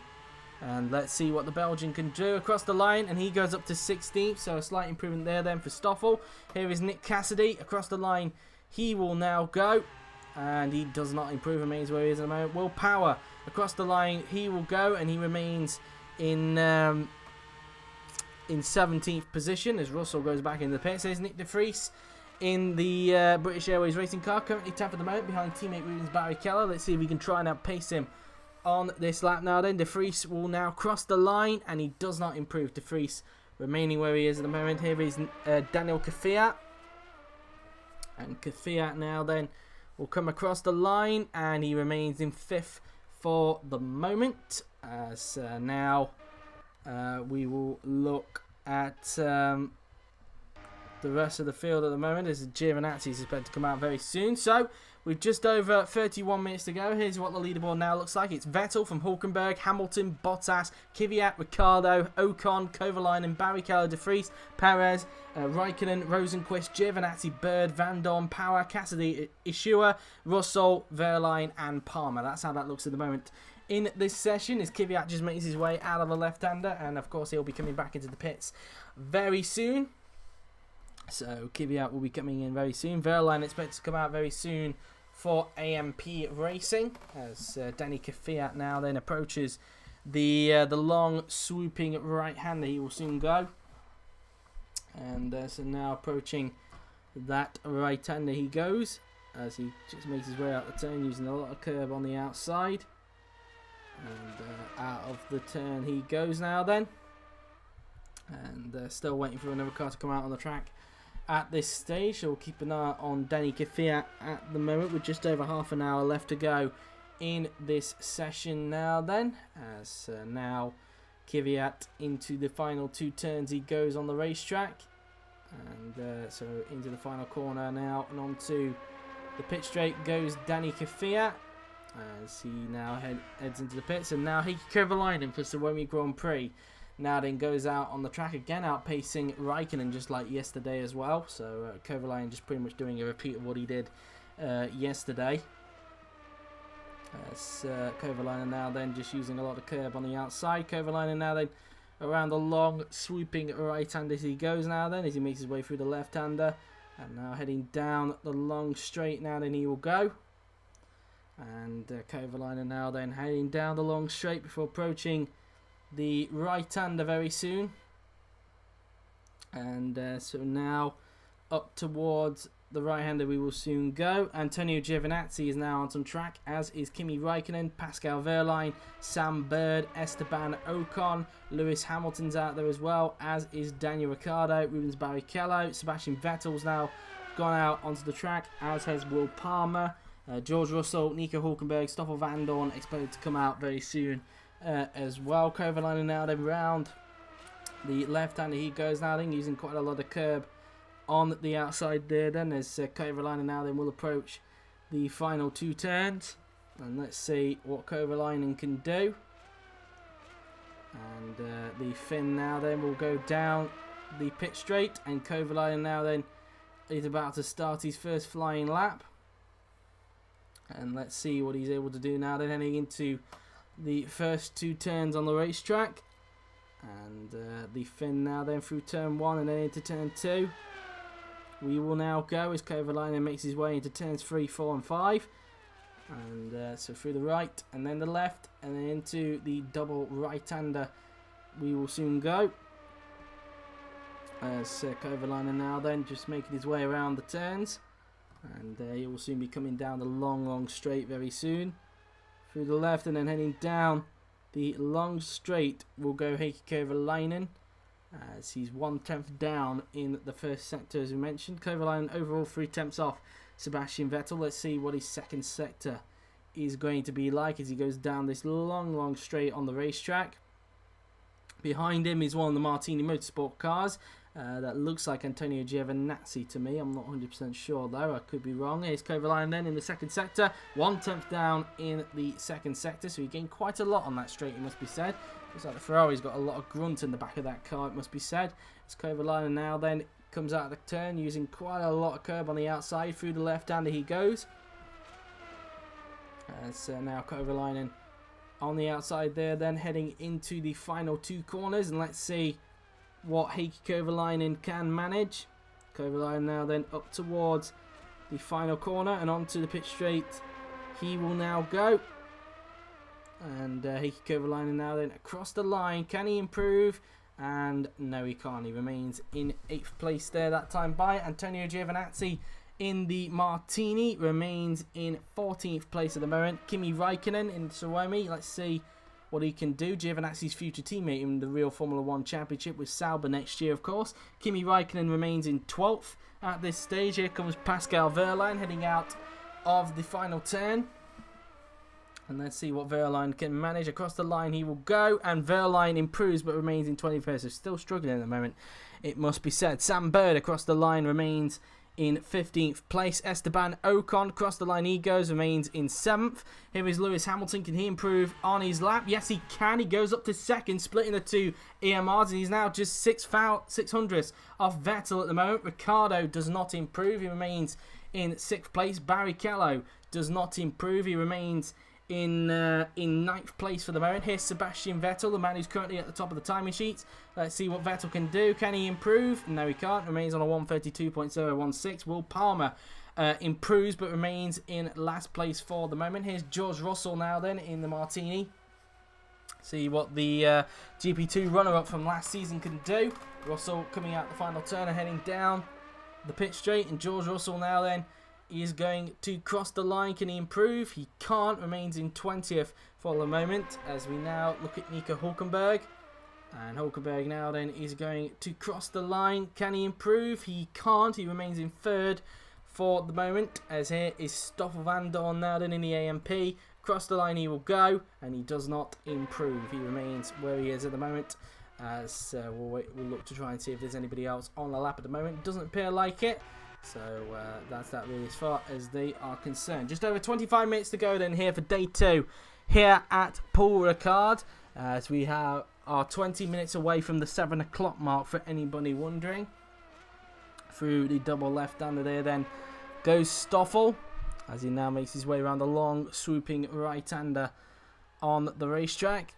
And let's see what the Belgian can do across the line. And he goes up to 16th, so a slight improvement there then for Stoffel. Here is Nick Cassidy across the line. He will now go. And he does not improve, remains where he is at the moment. Will Power across the line. He will go, and he remains in 17th position as Russell goes back into the pits. There's Nick de Vries in the British Airways racing car, currently 10th at the moment behind teammate Rubens Barrichello. Let's see if we can try and outpace him on this lap now then. De Vries will now cross the line, and he does not improve. De Vries remaining where he is at the moment. Here is Daniel Kvyat, and Kvyat now then will come across the line, and he remains in 5th for the moment. As now we will look at the rest of the field at the moment, as Giovinazzi is expected to come out very soon. So with just over 31 minutes to go, here's what the leaderboard now looks like. It's Vettel from Hülkenberg, Hamilton, Bottas, Kvyat, Ricciardo, Ocon, Kovalainen, Barrichello, De Vries, Perez, Raikkonen, Rosenquist, Giovinazzi, Bird, Van Dorn, Power, Cassidy, Ishua, Russell, Verline and Palmer. That's how that looks at the moment. In this session, as Kvyat just makes his way out of the left-hander, and of course he'll be coming back into the pits very soon. So Kvyat will be coming in very soon. Verline expected to come out very soon for AMP Racing, as Danny Kvyat now then approaches the long swooping right-hander. He will soon go, and so now approaching that right-hander he goes, as he just makes his way out the turn using a lot of curb on the outside. And out of the turn he goes now then, and still waiting for another car to come out on the track at this stage. So we'll keep an eye on Danny Kvyat at the moment, with just over half an hour left to go in this session now then, as now Kvyat into the final two turns he goes on the racetrack, and so into the final corner now, and onto the pit straight goes Danny Kvyat, as he now heads into the pits. And now Heikki Kovalainen for Suomi Grand Prix now then goes out on the track again, outpacing Raikkonen just like yesterday as well. So Kovalainen just pretty much doing a repeat of what he did yesterday. As Kovalainen now then just using a lot of curb on the outside. Kovalainen now then around the long swooping right-hander as he goes now then, as he makes his way through the left-hander, and now heading down the long straight now then he will go. And Kovalainen now then heading down the long straight before approaching the right-hander very soon. And so now up towards the right-hander we will soon go. Antonio Giovinazzi is now on track, as is Kimi Räikkönen, Pascal Wehrlein, Sam Bird, Esteban Ocon, Lewis Hamilton's out there as well, as is Daniel Ricciardo, Rubens Barrichello, Sebastian Vettel's now gone out onto the track, as has Will Palmer, George Russell, Nico Hülkenberg, Stoffel Vandoorne expected to come out very soon as well. Kovalainen now then round the left-hander he goes now then, using quite a lot of curb on the outside there then, as Kovalainen now then will approach the final 2 turns, and let's see what Kovalainen can do. And the Finn now then will go down the pit straight, and Kovalainen now then is about to start his first flying lap, and let's see what he's able to do now then, heading into the first 2 turns on the racetrack. And the Finn now then through turn 1 and then into turn 2. We will now go as Kovalainen makes his way into turns 3, 4 and 5. And so through the right and then the left and then into the double right-hander we will soon go. As Kovalainen now then just making his way around the turns. And he will soon be coming down the long straight very soon. Through the left and then heading down the long straight will go Heikki Kovalainen, as he's 1/10 down in the first sector as we mentioned. Kovalainen overall 3/10 off Sebastian Vettel. Let's see what his second sector is going to be like as he goes down this long straight on the racetrack. Behind him is one of the Martini Motorsport cars. That looks like Antonio Giovinazzi to me. I'm not 100% sure though. I could be wrong. Here's Kovalainen then in the second sector. 1/10 down in the second sector. So he gained quite a lot on that straight, it must be said. Looks like the Ferrari's got a lot of grunt in the back of that car, it must be said. As Kovalainen now then comes out of the turn using quite a lot of curb on the outside. Through the left-hander he goes. As now Kovalainen on the outside there, then heading into the final 2 corners. And let's see what Heikki Kovalainen can manage. Kovalainen now then up towards the final corner and onto the pit straight he will now go. And Heikki Kovalainen now then across the line. Can he improve? And no, he can't. He remains in 8th place there that time by. Antonio Giovinazzi in the Martini remains in 14th place at the moment. Kimi Räikkönen in Suomi. Let's see what he can do. Giovinazzi's future teammate in the real Formula 1 Championship with Sauber next year, of course. Kimi Räikkönen remains in 12th at this stage. Here comes Pascal Wehrlein heading out of the final turn. And let's see what Wehrlein can manage. Across the line he will go, and Wehrlein improves but remains in 21st. So still struggling at the moment, it must be said. Sam Bird across the line remains in 15th place. Esteban Ocon across the line he goes, remains in 7th. Here is Lewis Hamilton. Can he improve on his lap? Yes, he can. He goes up to 2nd, splitting the 2 EMRs, and he's now just 600ths off Vettel at the moment. Ricciardo does not improve. He remains in 6th place. Barrichello does not improve. He remains in 9th place for the moment. Here's Sebastian Vettel, the man who's currently at the top of the timing sheets. Let's see what Vettel can do. Can he improve? No, he can't. Remains on a 132.016. Will Palmer improves but remains in last place for the moment. Here's George Russell now then in the Martini. See what the GP2 runner-up from last season can do. Russell coming out the final turn and heading down the pit straight. And George Russell now then is going to cross the line. Can he improve? He can't. Remains in 20th for the moment, as we now look at Nico Hülkenberg. And Hülkenberg now then is going to cross the line. Can he improve? He can't. He remains in 3rd for the moment, as here is Stoffel Vandoorne now then in the AMP. Cross the line he will go, and he does not improve. He remains where he is at the moment, as we'll look to try and see if there's anybody else on the lap at the moment. Doesn't appear like it. So that's that really as far as they are concerned. Just over 25 minutes to go then here for day 2 here at Paul Ricard, as we are 20 minutes away from the 7 o'clock mark for anybody wondering. Through the double left-hander there then goes Stoffel, as he now makes his way around the long swooping right-hander on the racetrack.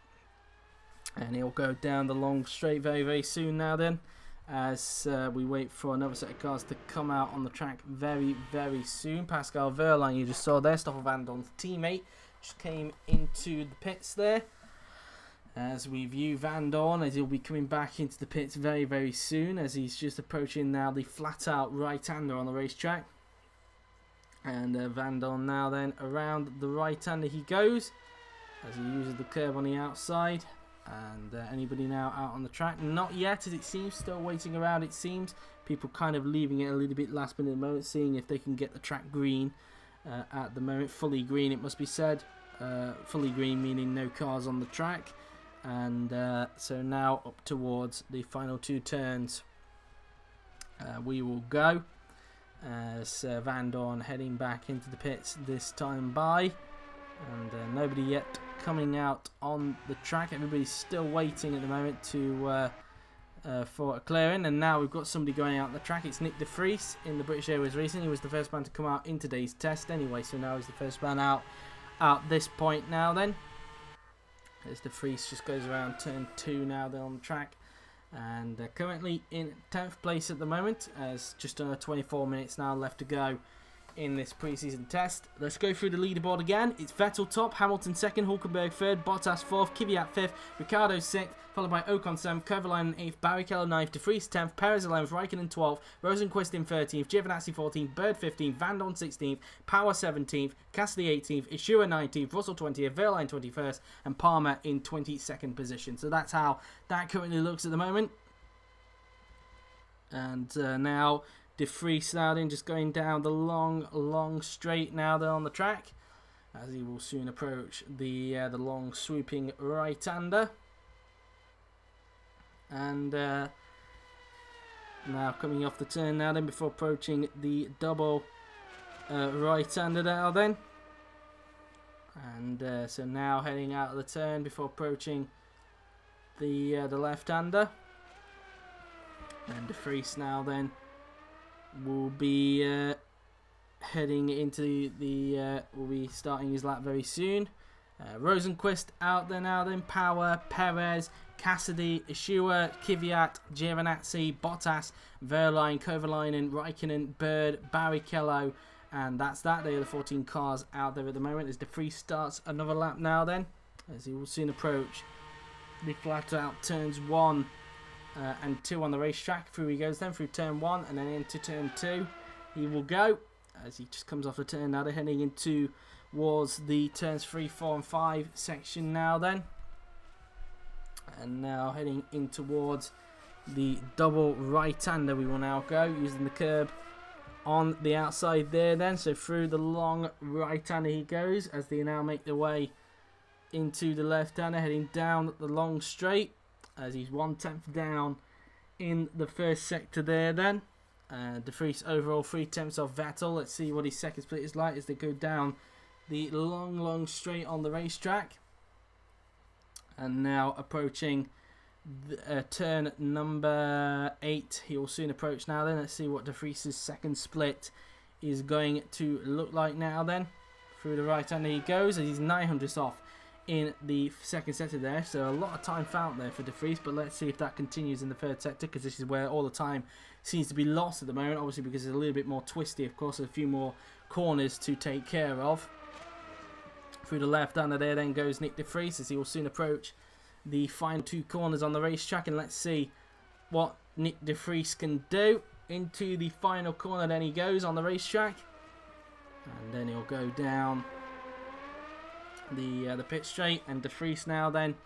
And he'll go down the long straight very soon now then, as we wait for another set of cars to come out on the track very soon. Pascal Wehrlein, you just saw there, Stoffel Vandoorne's teammate, just came into the pits there. As we view Vandoorne, as he'll be coming back into the pits very soon, as he's just approaching now the flat-out right-hander on the racetrack. And Van Dorn now then around the right-hander he goes as he uses the curb on the outside. And anybody now out on the track? Not yet, as it seems. Still waiting around, it seems. People kind of leaving it a little bit last minute at the moment, seeing if they can get the track green at the moment. Fully green, it must be said. Fully green meaning no cars on the track. And so now up towards the final 2 turns we will go. As Van Dorn heading back into the pits this time by. And nobody yet coming out on the track. Everybody's still waiting at the moment to for a clearing. And now we've got somebody going out on the track. It's Nick de Vries in the British Airways Racing. He was the first man to come out in today's test anyway. So now he's the first man out this point now then. As de Vries just goes around turn 2 now then on the track. And currently in 10th place at the moment, as just under 24 minutes now left to go in this pre-season test. Let's go through the leaderboard again. It's Vettel top, Hamilton second, Hulkenberg third, Bottas fourth, Kvyat fifth, Ricciardo sixth, followed by Ocon seventh, Kovalainen eighth, Barrichello ninth, De Vries 10th, Perez 11th, Raikkonen 12th, Rosenqvist in 13th, Giovinazzi 14th, Bird 15th, Van Dorn 16th, Power 17th, Cassidy 18th, Ishua 19th, Russell 20th, Verline 21st, and Palmer in 22nd position. So that's how that currently looks at the moment. And now De Vries now then just going down the long straight now there on the track, as he will soon approach the long swooping right-hander. And now coming off the turn now then before approaching the double right-hander now then. And so now heading out of the turn before approaching the left-hander. And De Vries now then will be heading into will be starting his lap very soon. Rosenqvist out there now then, Power, Perez, Cassidy, Ishua, Kvyat, Giovinazzi, Bottas, Verline, Kovalainen, Raikkonen, Bird, Barrichello, and that's that. They are the 14 cars out there at the moment as De Vries starts another lap now then, as he will soon approach the flat out turns 1 and 2 on the racetrack. Through he goes then, through turn 1 and then into turn 2 he will go, as he just comes off the turn now. They're heading into towards the turns 3, 4 and 5 section now then, and now heading in towards the double right-hander we will now go, using the curb on the outside there then. So through the long right-hander he goes, as they now make their way into the left-hander, heading down the long straight, as he's 1/10 down in the first sector there then. De Vries overall 3/10 off Vettel. Let's see what his second split is like as they go down the long straight on the racetrack. And now approaching the, turn number 8 he will soon approach now then. Let's see what De Vries' second split is going to look like now then. Through the right hander he goes, as he's 900ths off in the second sector there, so a lot of time found there for De Vries, but let's see if that continues in the third sector, because this is where all the time seems to be lost at the moment, obviously because it's a little bit more twisty, of course, a few more corners to take care of. Through the left hander there then goes Nick de Vries, as he will soon approach the final 2 corners on the racetrack, and let's see what Nick de Vries can do. Into the final corner then he goes on the racetrack, and then he'll go down the pit straight, and De Vries now then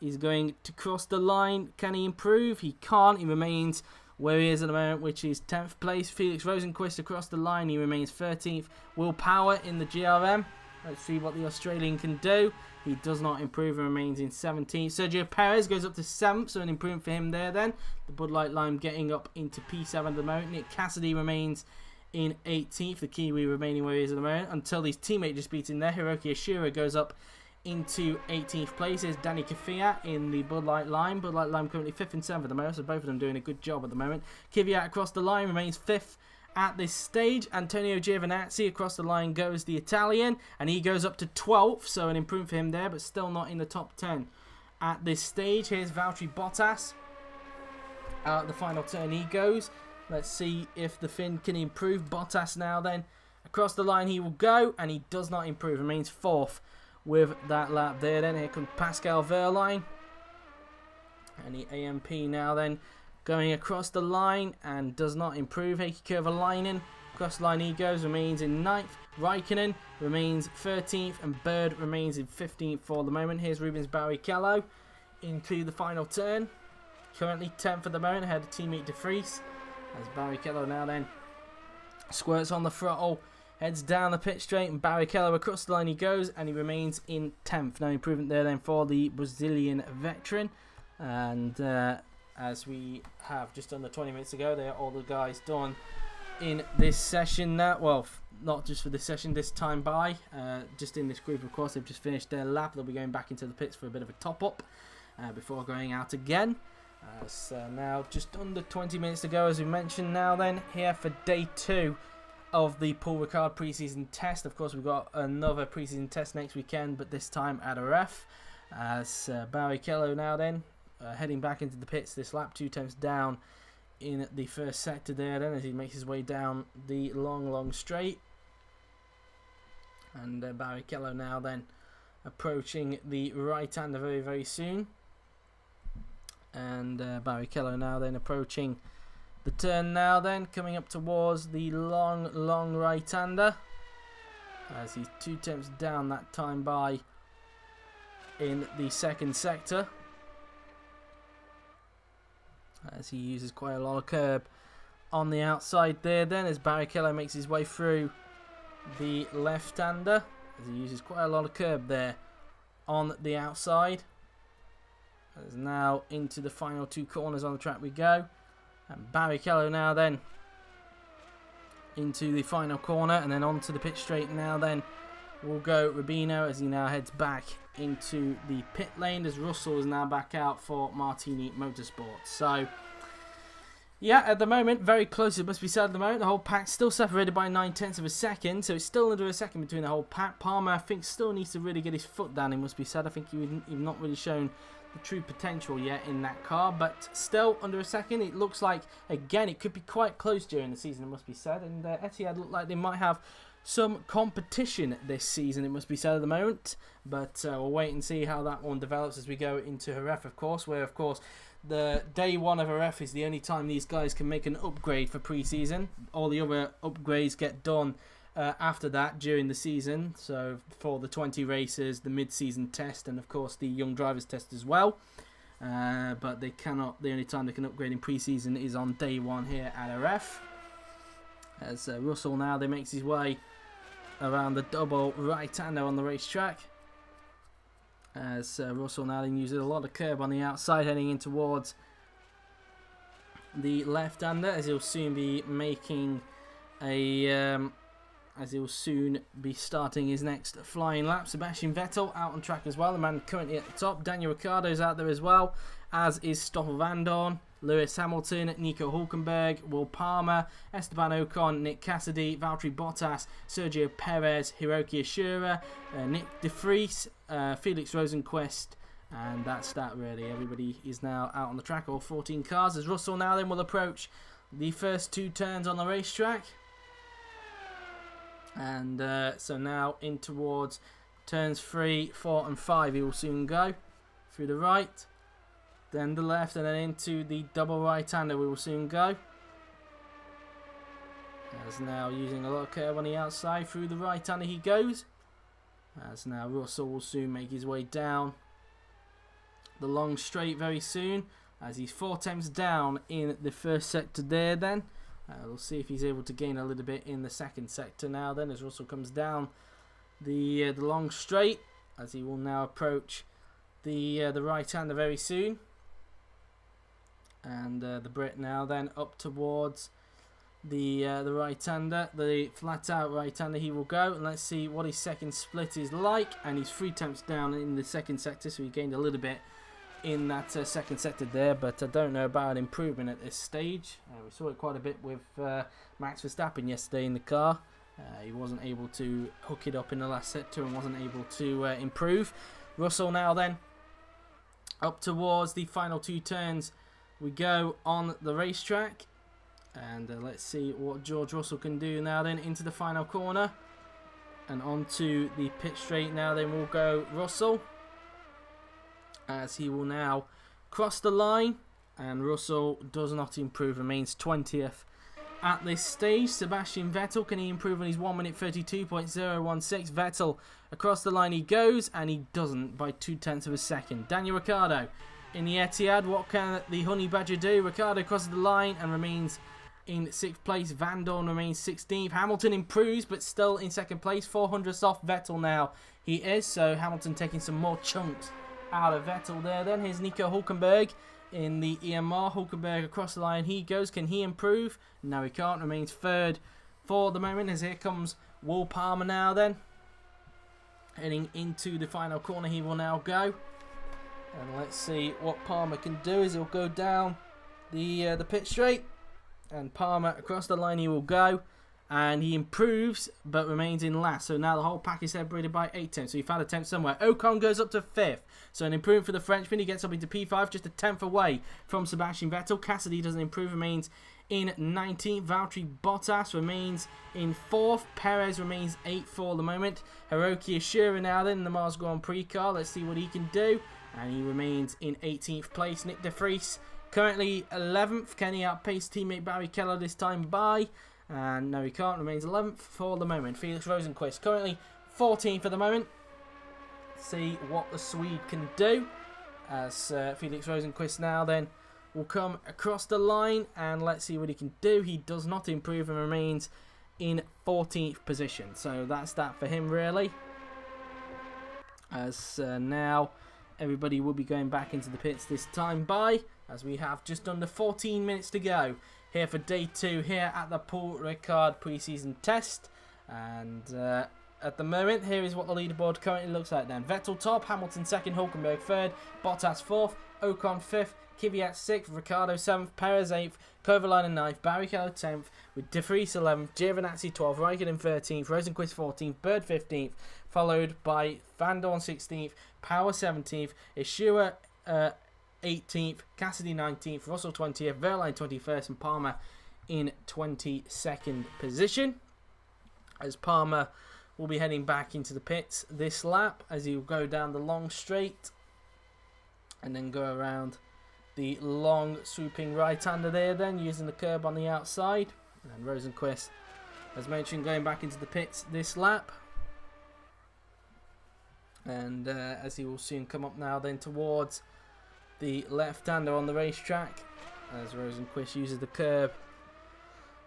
is going to cross the line. Can he improve? He can't. He remains where he is at the moment, which is 10th place. Felix Rosenqvist across the line, he remains 13th. Will Power in the GRM. Let's see what the Australian can do. He does not improve and remains in 17th. Sergio Perez goes up to 7th, so an improvement for him there then. The Bud Light Lime getting up into P7 at the moment. Nick Cassidy remains in 18th, the Kiwi remaining where he is at the moment, until his teammate just beats him there. Hiroki Ashura goes up into 18th place. There's Danny Kvyat in the Bud Light Lime. Bud Light Lime currently 5th and 7th at the moment, so both of them doing a good job at the moment. Kvyat across the line remains 5th at this stage. Antonio Giovinazzi across the line goes the Italian, and he goes up to 12th, so an improvement for him there, but still not in the top 10 at this stage. Here's Valtteri Bottas. Out the final turn he goes. Let's see if the Finn can improve. Bottas now then across the line he will go, and he does not improve, remains 4th with that lap there then. Here comes Pascal Wehrlein, and the AMP now then going across the line and does not improve. Heikki Kovalainen Across the line he goes, remains in 9th. Raikkonen remains 13th, and Bird remains in 15th for the moment. Here's Rubens Barrichello into the final turn. Currently 10th at the moment, ahead of teammate De Vries. As Barrichello now then squirts on the throttle, heads down the pit straight, and Barrichello across the line he goes, and he remains in 10th. No improvement there then for the Brazilian veteran. And as we have just under 20 minutes ago, they are all the guys done in this session now. Well, not just for this session, this time by. Just in this group, of course, they've just finished their lap. They'll be going back into the pits for a bit of a top-up before going out again. So now just under 20 minutes to go, as we mentioned now then, here for day 2 of the Paul Ricard preseason test. Of course, we've got another preseason test next weekend, but this time at a ref. As Barrichello now then heading back into the pits this lap, 2 temps down in the first sector there then, as he makes his way down the long straight. And Barrichello now then approaching the right-hander very soon. And Barrichello now then approaching the turn now then, coming up towards the long right-hander, as he's 2 temps down that time by in the second sector, as he uses quite a lot of curb on the outside there then, as Barrichello makes his way through the left-hander, as he uses quite a lot of curb there on the outside. As now into the final 2 corners on the track we go, and Barrichello now then into the final corner, and then onto the pit straight now then will go Rubino, as he now heads back into the pit lane, as Russell is now back out for Martini Motorsports. So yeah, at the moment, very close, it must be said. At the moment, the whole pack still separated by 9/10 of a second, so it's still under a second between the whole pack. Palmer, I think, still needs to really get his foot down, it must be said. I think he's not really shown the true potential yet in that car, but still under a second. It looks like, again, it could be quite close during the season, it must be said. And Etihad look like they might have some competition this season, it must be said, at the moment. But we'll wait and see how that one develops as we go into Jerez, of course, where, of course, the day 1 of Jerez is the only time these guys can make an upgrade for pre-season. All the other upgrades get done after that during the season, so for the 20 races, the mid-season test, and of course the young drivers test as well. But they cannot, the only time they can upgrade in pre-season is on day 1 here at Jerez. As Russell now they makes his way around the double right-hander on the racetrack, as Russell now then uses a lot of curb on the outside, heading in towards the left-hander, as he'll soon be making a as he'll soon be starting his next flying lap. Sebastian Vettel out on track as well, the man currently at the top. Daniel Ricciardo's out there as well, as is Stoffel Vandoorne, Lewis Hamilton, Nico Hulkenberg, Will Palmer, Esteban Ocon, Nick Cassidy, Valtteri Bottas, Sergio Perez, Hiroki Ashura, Nick De Vries, Felix Rosenqvist, and that's that really. Everybody is now out on the track, all 14 cars, as Russell now then will approach the first 2 turns on the racetrack. And so now in towards turns 3, 4 and 5 he will soon go. Through the right, then the left, and then into the double right-hander we will soon go. As now using a lot of curve on the outside, through the right-hander he goes. As now Russell will soon make his way down the long straight very soon, as he's 4 temps down in the first sector there then. We'll see if he's able to gain a little bit in the second sector now then, as Russell comes down the long straight, as he will now approach the right-hander very soon. And the Brit now then up towards the right-hander, the flat-out right-hander he will go, and let's see what his second split is like. And he's 3 temps down in the second sector, so he gained a little bit in that second sector there, but I don't know about an improvement at this stage. We saw it quite a bit with Max Verstappen yesterday in the car. He wasn't able to hook it up in the last sector and wasn't able to improve. Russell now then up towards the final 2 turns we go on the racetrack, and let's see what George Russell can do now then into the final corner, and onto the pit straight now then will go Russell, as he will now cross the line, and Russell does not improve, remains 20th at this stage. Sebastian Vettel, can he improve on his 1 minute 32.016? Vettel, across the line he goes, and he doesn't by 0.2 of a second. Daniel Ricciardo in the Etihad, what can the Honey Badger do? Ricciardo crosses the line and remains in 6th place. Van Dorn remains 16th. Hamilton improves, but still in 2nd place. 400ths off Vettel now he is, so Hamilton taking some more chunks out of Vettel there. Then here's Nico Hulkenberg in the EMR. Hulkenberg across the line he goes. Can he improve? No, he can't. Remains 3rd for the moment, as here comes Will Palmer now then. Heading into the final corner he will now go. And let's see what Palmer can do as he'll go down the pit straight. And Palmer across the line he will go. And he improves, but remains in last. So now the whole pack is separated by 8 tenths. So he found a 10th somewhere. Ocon goes up to 5th. So an improvement for the Frenchman. He gets up into P5, just a 10th away from Sebastian Vettel. Cassidy doesn't improve, remains in 19th. Valtteri Bottas remains in 4th. Perez remains 8th for the moment. Hiroki Ashura now then in the Mars Grand Prix car. Let's see what he can do. And he remains in 18th place. Nick De Vries currently 11th. Can he outpace teammate Barrichello this time by? And no, he can't. Remains 11th for the moment. Felix Rosenqvist currently 14th for the moment. See what the Swede can do. As Felix Rosenqvist now then will come across the line. And let's see what he can do. He does not improve and remains in 14th position. So that's that for him really. As now everybody will be going back into the pits this time by. As we have just under 14 minutes to go. Here for day 2 here at the Paul Ricard preseason test. And at the moment, here is what the leaderboard currently looks like then. Vettel top, Hamilton 2nd, Hulkenberg 3rd, Bottas 4th, Ocon 5th, Kvyat 6th, Ricciardo 7th, Perez 8th, Kovalainen 9th, Barrichello 10th, with De Vries 11th, Giovinazzi 12th, Raikkonen 13th, Rosenqvist 14th, Bird 15th, followed by Van Dorn 16th, Power 17th, Ishua 18th, Cassidy 19th, Russell 20th, Verline 21st, and Palmer in 22nd position. As Palmer will be heading back into the pits this lap, as he will go down the long straight and then go around the long swooping right-hander there then, using the curb on the outside. And Rosenqvist, as mentioned, going back into the pits this lap. And as he will soon come up now then towards the left-hander on the racetrack, as Rosenqvist uses the curb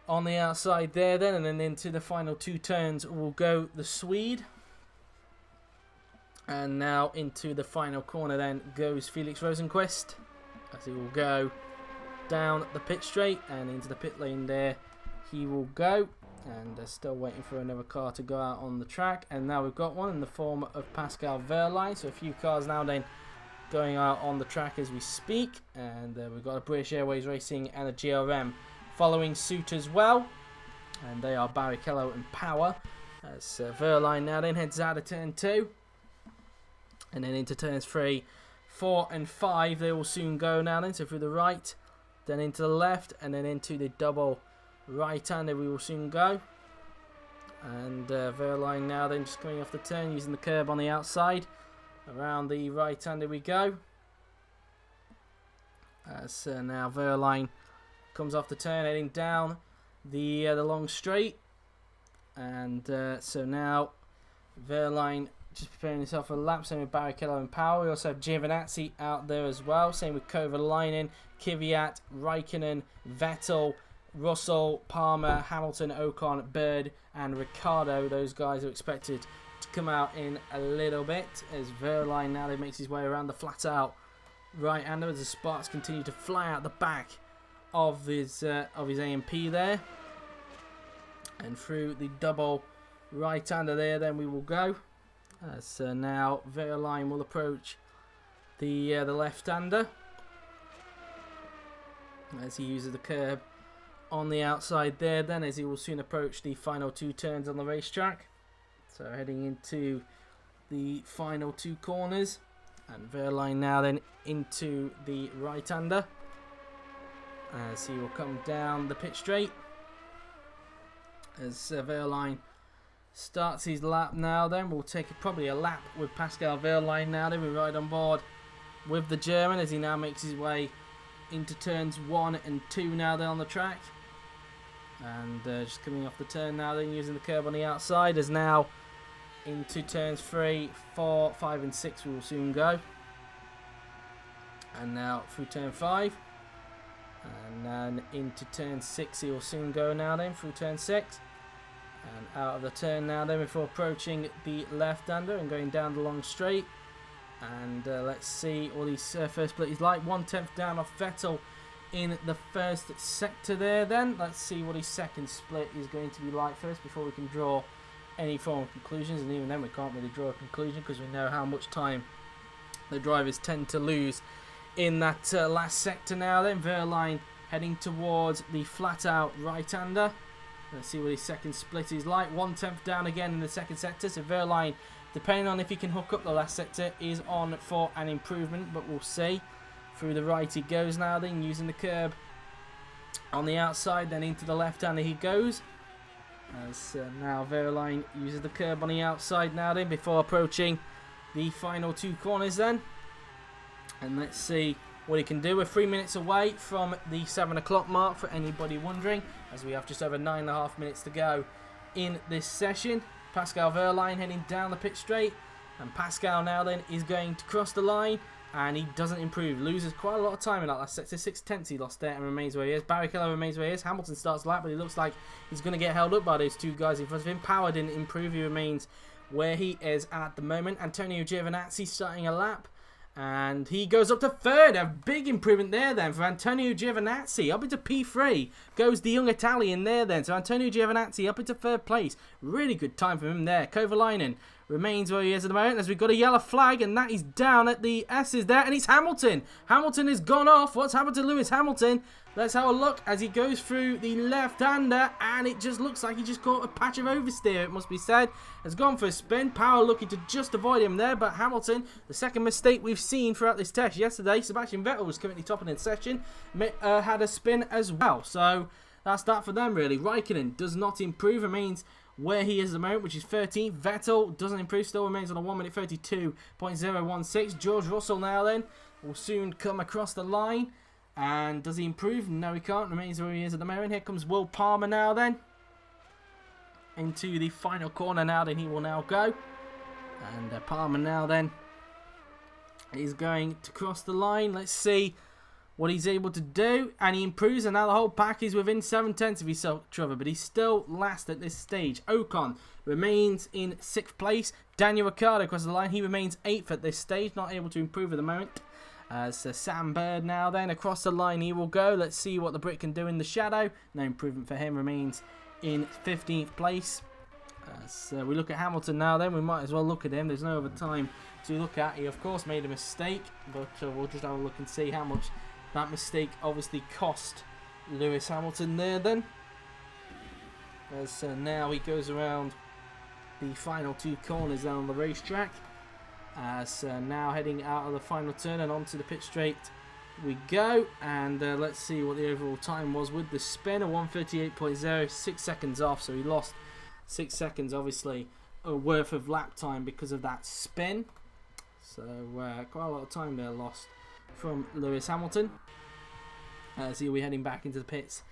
on the outside there then, and then into the final 2 turns will go the Swede. And now into the final corner then goes Felix Rosenqvist, as he will go down the pit straight and into the pit lane there he will go. And still waiting for another car to go out on the track, and now we've got one in the form of Pascal Wehrlein. So a few cars now then going out on the track as we speak, and we've got a British Airways Racing and a GRM following suit as well, and they are Barrichello and Power. As Wehrlein now then heads out of turn 2, and then into turns 3, 4 and 5 they will soon go now then, so through the right, then into the left, and then into the double right-hander we will soon go. And Wehrlein now then just coming off the turn, using the curb on the outside. Around the right-hander we go. As now Wehrlein comes off the turn, heading down the long straight. And so now Wehrlein just preparing himself for a lap, same with Barrichello and Power. We also have Giovinazzi out there as well, same with Kovalainen, Kvyat, Raikkonen, Vettel, Russell, Palmer, Hamilton, Ocon, Bird and Ricciardo. Those guys are expected to come out in a little bit, as Wehrlein now he makes his way around the flat out right-hander as the sparks continue to fly out the back of his AMP there, and through the double right-hander there then we will go. As now Wehrlein will approach the left-hander as he uses the curb on the outside there then, as he will soon approach the final 2 turns on the racetrack. So heading into the final 2 corners, and Wehrlein now then into the right-hander as he will come down the pit straight. As Wehrlein starts his lap now then, we'll take probably a lap with Pascal Wehrlein now then. We ride on board with the German as he now makes his way into turns 1 and 2 now then on the track. And just coming off the turn now, then using the curb on the outside, as now into turns 3, 4, 5 and 6 we will soon go. And now through turn 5. And then into turn 6 he will soon go now then, through turn 6. And out of the turn now then before approaching the left-hander and going down the long straight. And let's see what his first split is like. 1/10 down off Vettel in the first sector there then. Let's see what his second split is going to be like first before we can draw any form of conclusions. And even then we can't really draw a conclusion because we know how much time the drivers tend to lose in that last sector now then. Verline heading towards the flat-out right-hander. Let's see what his second split is like. 1/10 down again in the second sector. So Verline, depending on if he can hook up the last sector, is on for an improvement, but we'll see. Through the right he goes now then, using the curb on the outside, then into the left-hander he goes. As now Verline uses the curb on the outside now then, before approaching the final 2 corners then. And let's see what he can do. We're 3 minutes away from the 7 o'clock mark for anybody wondering, as we have just over 9.5 minutes to go in this session. Pascal Verline heading down the pit straight, and Pascal now then is going to cross the line, and he doesn't improve. Loses quite a lot of time in that last sector. 6/10 he lost there and remains where he is. Barrichello remains where he is. Hamilton starts the lap, but he looks like he's going to get held up by those 2 guys in front of him. Power didn't improve. He remains where he is at the moment. Antonio Giovinazzi starting a lap, and he goes up to 3rd. A big improvement there then for Antonio Giovinazzi. Up into P3 goes the young Italian there then. So Antonio Giovinazzi up into 3rd place. Really good time for him there. Kovalainen remains where he is at the moment, as we've got a yellow flag, and that is down at the S's there, and it's Hamilton. Hamilton has gone off. What's happened to Lewis Hamilton? Let's have a look as he goes through the left-hander, and it just looks like he just caught a patch of oversteer, it must be said. Has gone for a spin. Power looking to just avoid him there, but Hamilton, the second mistake we've seen throughout this test. Yesterday, Sebastian Vettel was currently topping in the session, had a spin as well. So that's that for them really. Raikkonen does not improve, remains where he is at the moment, which is 13th. Vettel doesn't improve, still remains on a 1 minute 32.016. George Russell now then will soon come across the line. And does he improve? No, he can't. Remains where he is at the moment. Here comes Will Palmer now then. Into the final corner now then he will now go. And Palmer now then is going to cross the line. Let's see what he's able to do. And he improves, and now the whole pack is within 7/10 of his trouble. But he's still last at this stage. Ocon remains in 6th place. Daniel Ricciardo across the line. He remains 8th at this stage. Not able to improve at the moment. As Sam Bird now then across the line he will go. Let's see what the Brit can do in the shadow. No improvement for him. Remains in 15th place. As we look at Hamilton now then, we might as well look at him. There's no other time to look at. He of course made a mistake, but we'll just have a look and see how much that mistake obviously cost Lewis Hamilton there then. As now he goes around the final 2 corners down on the racetrack. As now heading out of the final turn and onto the pit straight we go. And let's see what the overall time was with the spin. A 1:38.0, 6 seconds off. So he lost 6 seconds obviously worth of lap time because of that spin. So quite a lot of time there lost from Lewis Hamilton. As he'll be heading back into the pits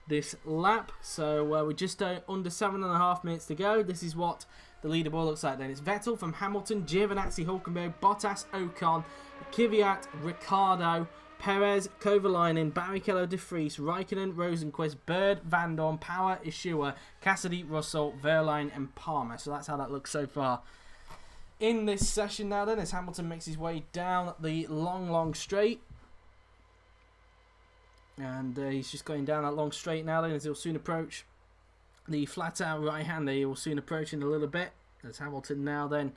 this lap. So we're just under 7.5 minutes to go. This is what the leaderboard looks like then. It's Vettel from Hamilton, Giovinazzi, Hulkenberg, Bottas, Ocon, Kvyat, Ricciardo, Perez, Kovalainen, Barrichello, De Vries, Raikkonen, Rosenquist, Bird, Van Dorn, Power, Ishua, Cassidy, Russell, Verline and Palmer. So that's how that looks so far in this session now then, as Hamilton makes his way down the long straight. And he's just going down that long straight now then, as he'll soon approach the flat out right hander. He will soon approach in a little bit, as Hamilton now then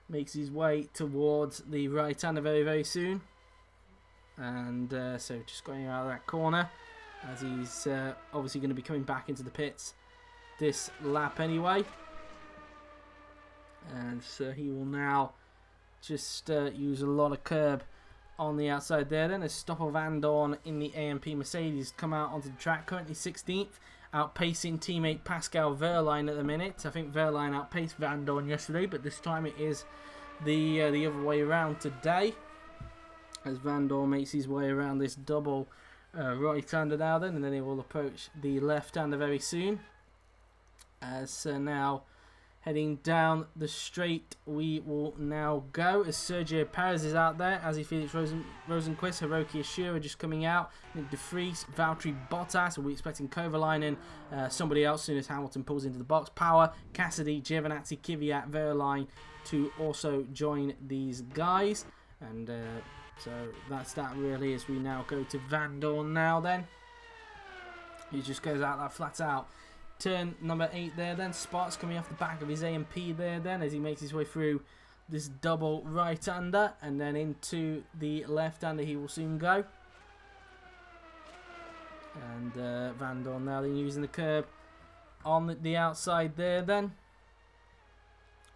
makes his way towards the right hander very soon. And so just going out of that corner, as he's obviously going to be coming back into the pits this lap anyway. And so he will now just use a lot of curb on the outside there then, as Stoffel Van Dorn in the AMP Mercedes come out onto the track, currently 16th, outpacing teammate Pascal Verline at the minute. I think Verline outpaced Van Dorn yesterday, but this time it is the other way around today, as Van Dorn makes his way around this double right-hander now then, and then he will approach the left-hander very soon. As now heading down the straight, we will now go as Sergio Perez is out there, as he Felix Rosenqvist, Hiroki Ishihara just coming out, Nick De Vries, Valtteri Bottas, we're expecting Kovalainen, somebody else soon as Hamilton pulls into the box, Power, Cassidy, Giovinazzi, Kvyat, Verline to also join these guys, and so that's that really, as we now go to Van Dorn now then. He just goes out that flat out. Turn number 8 there then, Sparks coming off the back of his AMP there then as he makes his way through this double right-hander, and then into the left-hander he will soon go. And Van Dorn now then using the curb on the outside there then.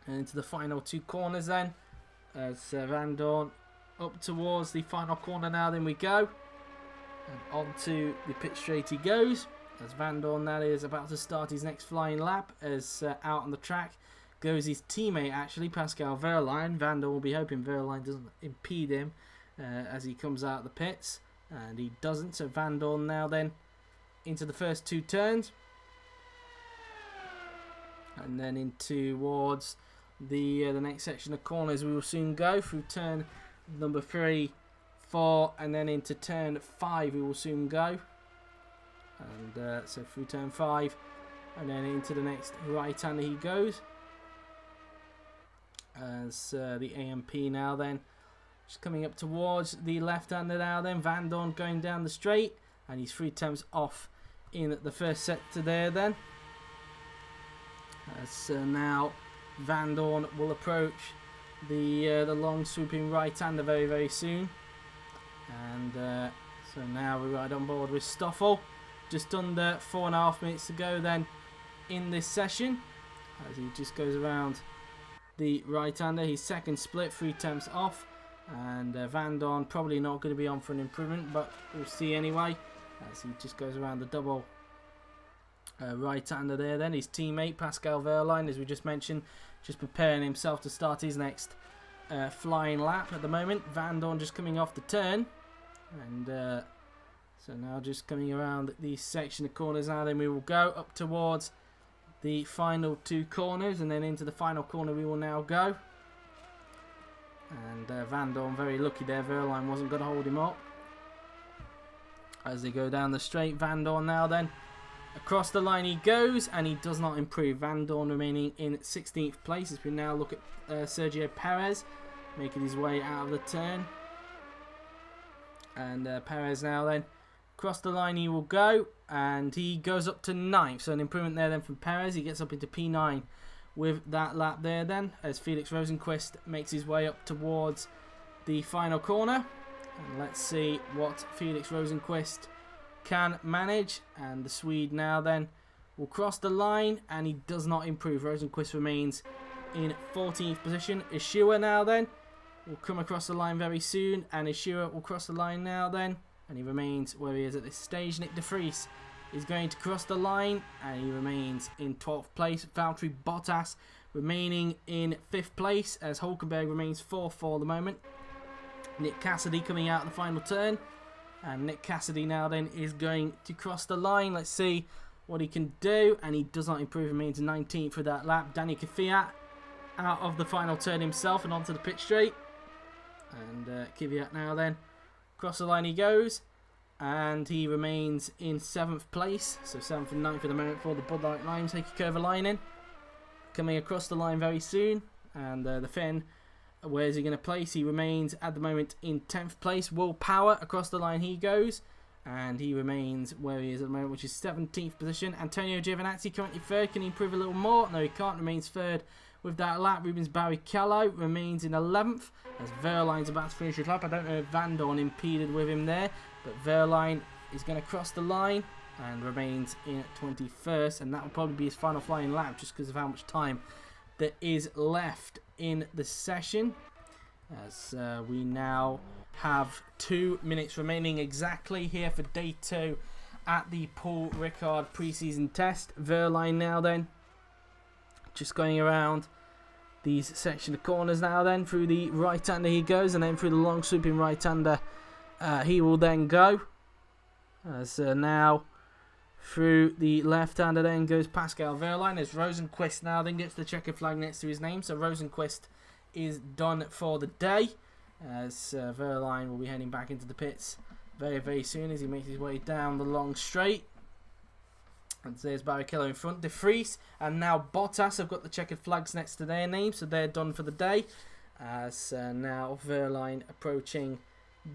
And into the final 2 corners then, as Van Dorn up towards the final corner now then we go. And onto the pit straight he goes. As Van Dorn now is about to start his next flying lap, as out on the track goes his teammate actually, Pascal Wehrlein. Van Dorn will be hoping Wehrlein doesn't impede him as he comes out of the pits, and he doesn't. So Van Dorn now then into the first 2 turns, and then in towards the next section of corners we will soon go through turn number 3, 4, and then into turn 5 we will soon go. And so through turn 5 and then into the next right-hander he goes, as the AMP now then just coming up towards the left-hander now then. Van Dorn going down the straight, and he's 3 attempts off in the first sector there then, as now Van Dorn will approach the long swooping right-hander very very soon. And so now we ride on board with Stoffel. Just under 4.5 minutes to go then in this session, as he just goes around the right-hander. His second split, 3 attempts off, and Van Dorn probably not going to be on for an improvement, but we'll see anyway, as he just goes around the double right-hander there then. His teammate Pascal Wehrlein, as we just mentioned, just preparing himself to start his next flying lap at the moment. Van Dorn just coming off the turn, and so now just coming around these section of corners now, then we will go up towards the final 2 corners, and then into the final corner we will now go. And Van Dorn very lucky there, Wehrlein wasn't going to hold him up. As they go down the straight, Van Dorn now then across the line he goes, and he does not improve. Van Dorn remaining in 16th place, as we now look at Sergio Perez making his way out of the turn. And Perez now then across the line he will go, and he goes up to 9th. So an improvement there then from Perez. He gets up into P9 with that lap there then, as Felix Rosenqvist makes his way up towards the final corner. And let's see what Felix Rosenqvist can manage. And the Swede now then will cross the line, and he does not improve. Rosenqvist remains in 14th position. Ishihara now then will come across the line very soon, and Ishihara will cross the line now then, and he remains where he is at this stage. Nick De Vries is going to cross the line, and he remains in 12th place. Valtteri Bottas remaining in 5th place, as Hulkenberg remains 4th for the moment. Nick Cassidy coming out the final turn, and Nick Cassidy now then is going to cross the line. Let's see what he can do, and he does not improve, remains 19th for that lap. Danny Kvyat out of the final turn himself and onto the pit straight, and Kvyat now then across the line he goes, and he remains in 7th place, so 7th and 9th for the moment for the Bud Light Lime. Heikki Kovalainen coming across the line very soon, and the Finn, where is he going to place? He remains at the moment in 10th place. Will Power across the line he goes, and he remains where he is at the moment, which is 17th position. Antonio Giovinazzi currently 3rd. Can he improve a little more? No, he can't. Remains 3rd with that lap. Rubens Barrichello remains in 11th, as Wehrlein's about to finish his lap. I don't know if Van Dorn impeded with him there, but Wehrlein is going to cross the line and remains in 21st, and that will probably be his final flying lap just because of how much time there is left in the session, as we now have 2 minutes remaining exactly here for day 2 at the Paul Ricard pre-season test. Wehrlein now then just going around these section of corners now then. Through the right-hander he goes, and then through the long swooping right-hander he will then go. So now through the left-hander then goes Pascal Wehrlein as Rosenqvist now then gets the checkered flag next to his name. So Rosenqvist is done for the day, as Wehrlein will be heading back into the pits very, very soon as he makes his way down the long straight. And there's Barrichello in front. De Vries and now Bottas have got the checkered flags next to their names, so they're done for the day. As now Wehrlein approaching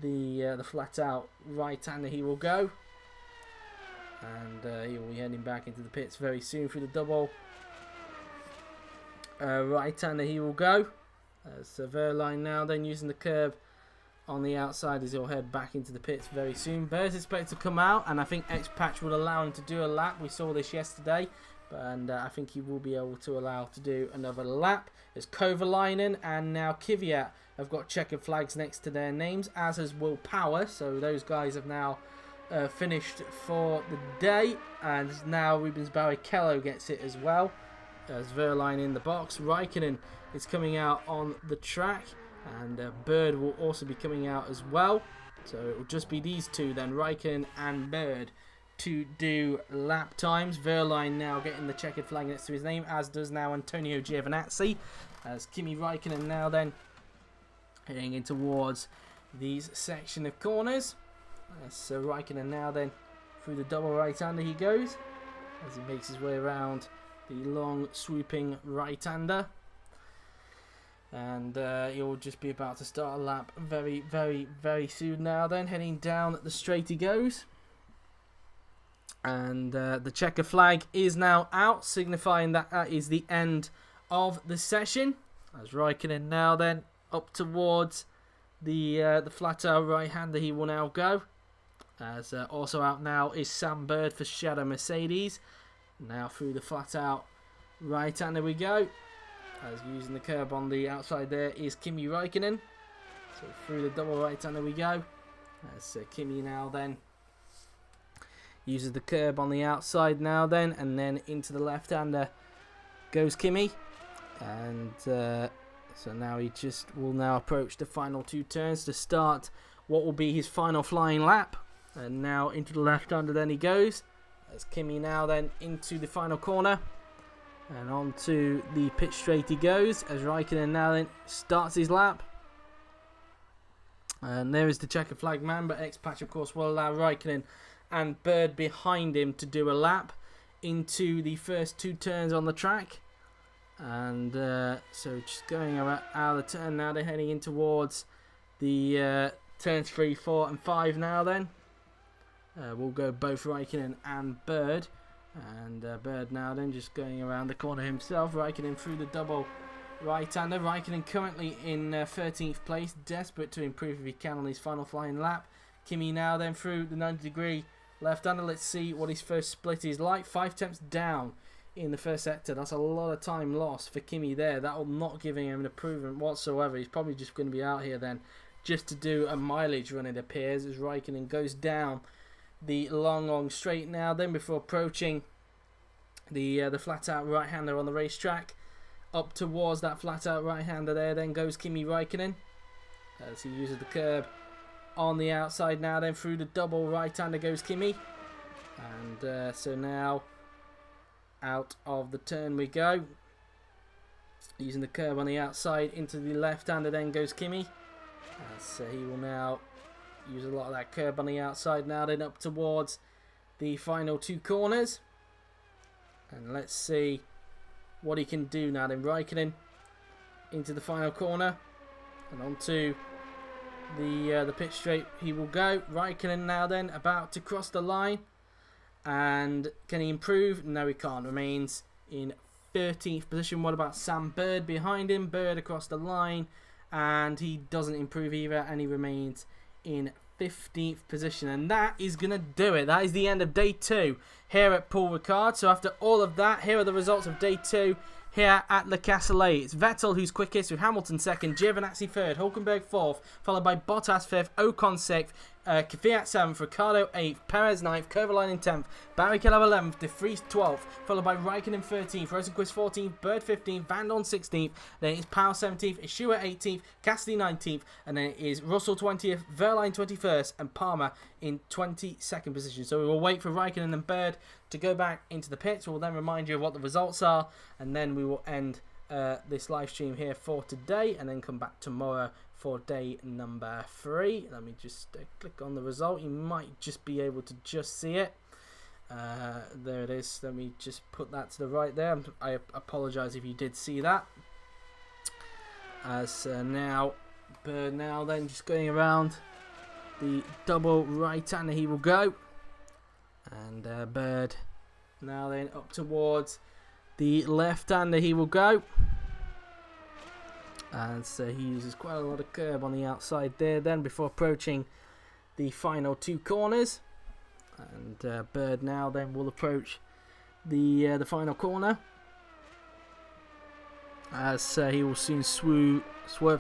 the flat-out right-hander, he will go. And he will be heading back into the pits very soon through the double. Right-hander, he will go. So Wehrlein now then using the curb on the outside as he'll head back into the pits very soon. Perez is expected to come out, and I think X-Patch will allow him to do a lap. We saw this yesterday, and I think he will be able to allow to do another lap. There's Kovalainen and now Kvyat have got checkered flags next to their names, as has Will Power. So those guys have now finished for the day, and now Rubens Barrichello gets it as well. As Wehrlein in the box, Raikkonen is coming out on the track, and Bird will also be coming out as well. So it will just be these two then, Raikkonen and Bird, to do lap times. Wehrlein now getting the checkered flag next to his name, as does now Antonio Giovinazzi, as Kimi Raikkonen now then heading in towards these section of corners. So Raikkonen now then through the double right-hander he goes, as he makes his way around the long swooping right-hander. And he'll just be about to start a lap very, very, very soon now then. Heading down the straight he goes. And the checker flag is now out, signifying that that is the end of the session. As Raikkonen now then up towards the flat-out right-hander he will now go. As also out now is Sam Bird for Shadow Mercedes. Now through the flat-out right-hander we go. As using the curb on the outside there is Kimi Raikkonen. So through the double right-hander we go. As Kimi now then uses the curb on the outside now then. And then into the left-hander goes Kimi. And so now he just will now approach the final two turns to start what will be his final flying lap. And now into the left-hander then he goes. As Kimi now then into the final corner. And onto the pit straight he goes, as Raikkonen now then starts his lap. And there is the checkered flag man, but X-Patch of course will allow Raikkonen and Bird behind him to do a lap into the first two turns on the track. And so just going out of the turn now, they're heading in towards the turns 3, 4 and 5 now then. We'll go both Raikkonen and Bird. And Bird now then just going around the corner himself. Raikkonen through the double right-hander. Raikkonen currently in 13th place, desperate to improve if he can on his final flying lap. Kimi now then through the 90-degree left-hander. Let's see what his first split is like. 5 tenths down in the first sector. That's a lot of time lost for Kimi there. That will not give him an improvement whatsoever. He's probably just going to be out here then just to do a mileage run, it appears, as Raikkonen goes down the long straight now then before approaching the flat-out right-hander on the racetrack. Up towards that flat-out right-hander there then goes Kimi Raikkonen, as he uses the curb on the outside now then through the double right-hander goes Kimi. And so now out of the turn we go, using the curb on the outside into the left-hander then goes Kimi. So he will now use a lot of that curb on the outside now then up towards the final two corners. And let's see what he can do now then. Raikkonen into the final corner and onto the pit straight he will go. Raikkonen now then about to cross the line, and can he improve? No, he can't. Remains in 13th position. What about Sam Bird behind him? Bird across the line, and he doesn't improve either, and he remains in 15th position. And that is going to do it. That is the end of day 2 here at Paul Ricard. So after all of that, here are the results of day 2 here at Le Castellet. It's Vettel who's quickest, with Hamilton second, Giovinazzi third, Hulkenberg fourth, followed by Bottas fifth, Ocon sixth, Kvyat 7th, Ricciardo 8th, Perez 9th, Kovalainen 10th, Barrichello 11th, De Vries 12th, followed by Raikkonen 13th, Rosenqvist 14th, Bird 15th, Van Dorn 16th, then it's Powell 17th, it's Stewart 18th, Cassidy 19th, and then it is Russell 20th, Verline 21st, and Palmer in 22nd position. So we will wait for Raikkonen and Bird to go back into the pits. We'll then remind you of what the results are, and then we will end this live stream here for today, and then come back tomorrow for day number 3. Let me just click on the result. You might just be able to just see it. There it is. Let me just put that to the right there. I apologize if you did see that. As now, Bird now then just going around the double right-hander he will go. And Bird now then up towards the left-hander he will go. And so he uses quite a lot of curb on the outside there then before approaching the final 2 corners. And Bird now then will approach the final corner, as he will soon swerve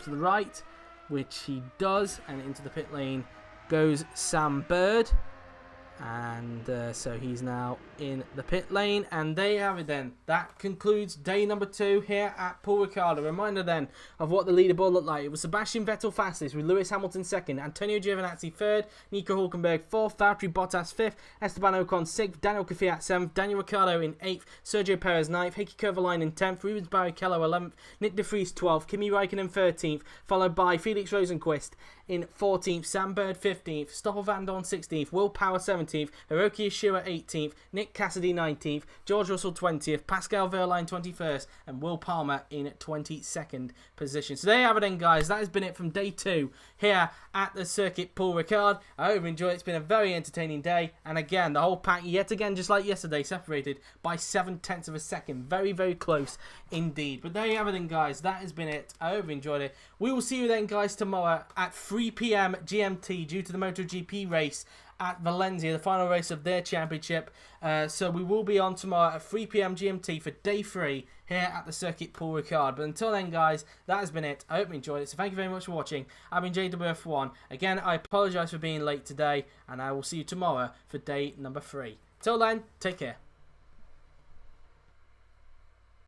to the right, which he does, and into the pit lane goes Sam Bird. And so he's now in the pit lane, and there you have it then. That concludes day number 2 here at Paul Ricard. A reminder then of what the leaderboard looked like. It was Sebastian Vettel fastest with Lewis Hamilton 2nd, Antonio Giovinazzi 3rd, Nico Hulkenberg 4th, Valtteri Bottas 5th, Esteban Ocon 6th, Daniel Kvyat 7th, Daniel Ricciardo in 8th, Sergio Perez 9th, Heikki Kovalainen 10th, Rubens Barrichello 11th, Nick De Vries 12th, Kimi Raikkonen 13th, followed by Felix Rosenqvist in 14th, Sam Bird 15th, Stoffel Van Dorn 16th, Will Power 17th, Hiroki Ishihara 18th, Nick Cassidy 19th, George Russell 20th, Pascal Wehrlein 21st, and Will Palmer in 22nd position. So there you have it then, guys. That has been it from day 2 here at the circuit Paul Ricard. I hope you enjoyed it. It's been a very entertaining day. And again, the whole pack, yet again, just like yesterday, separated by 7/10 of a second. Very, very close indeed. But there you have it then, guys. That has been it. I hope you enjoyed it. We will see you then, guys, tomorrow at 3 p.m. GMT due to the MotoGP race at Valencia, the final race of their championship. So we will be on tomorrow at 3 p.m. GMT for day 3 here at the circuit Paul Ricard. But until then, guys, that has been it. I hope you enjoyed it. So thank you very much for watching. I've been JWF1. Again, I apologise for being late today, and I will see you tomorrow for day number 3. Till then, take care.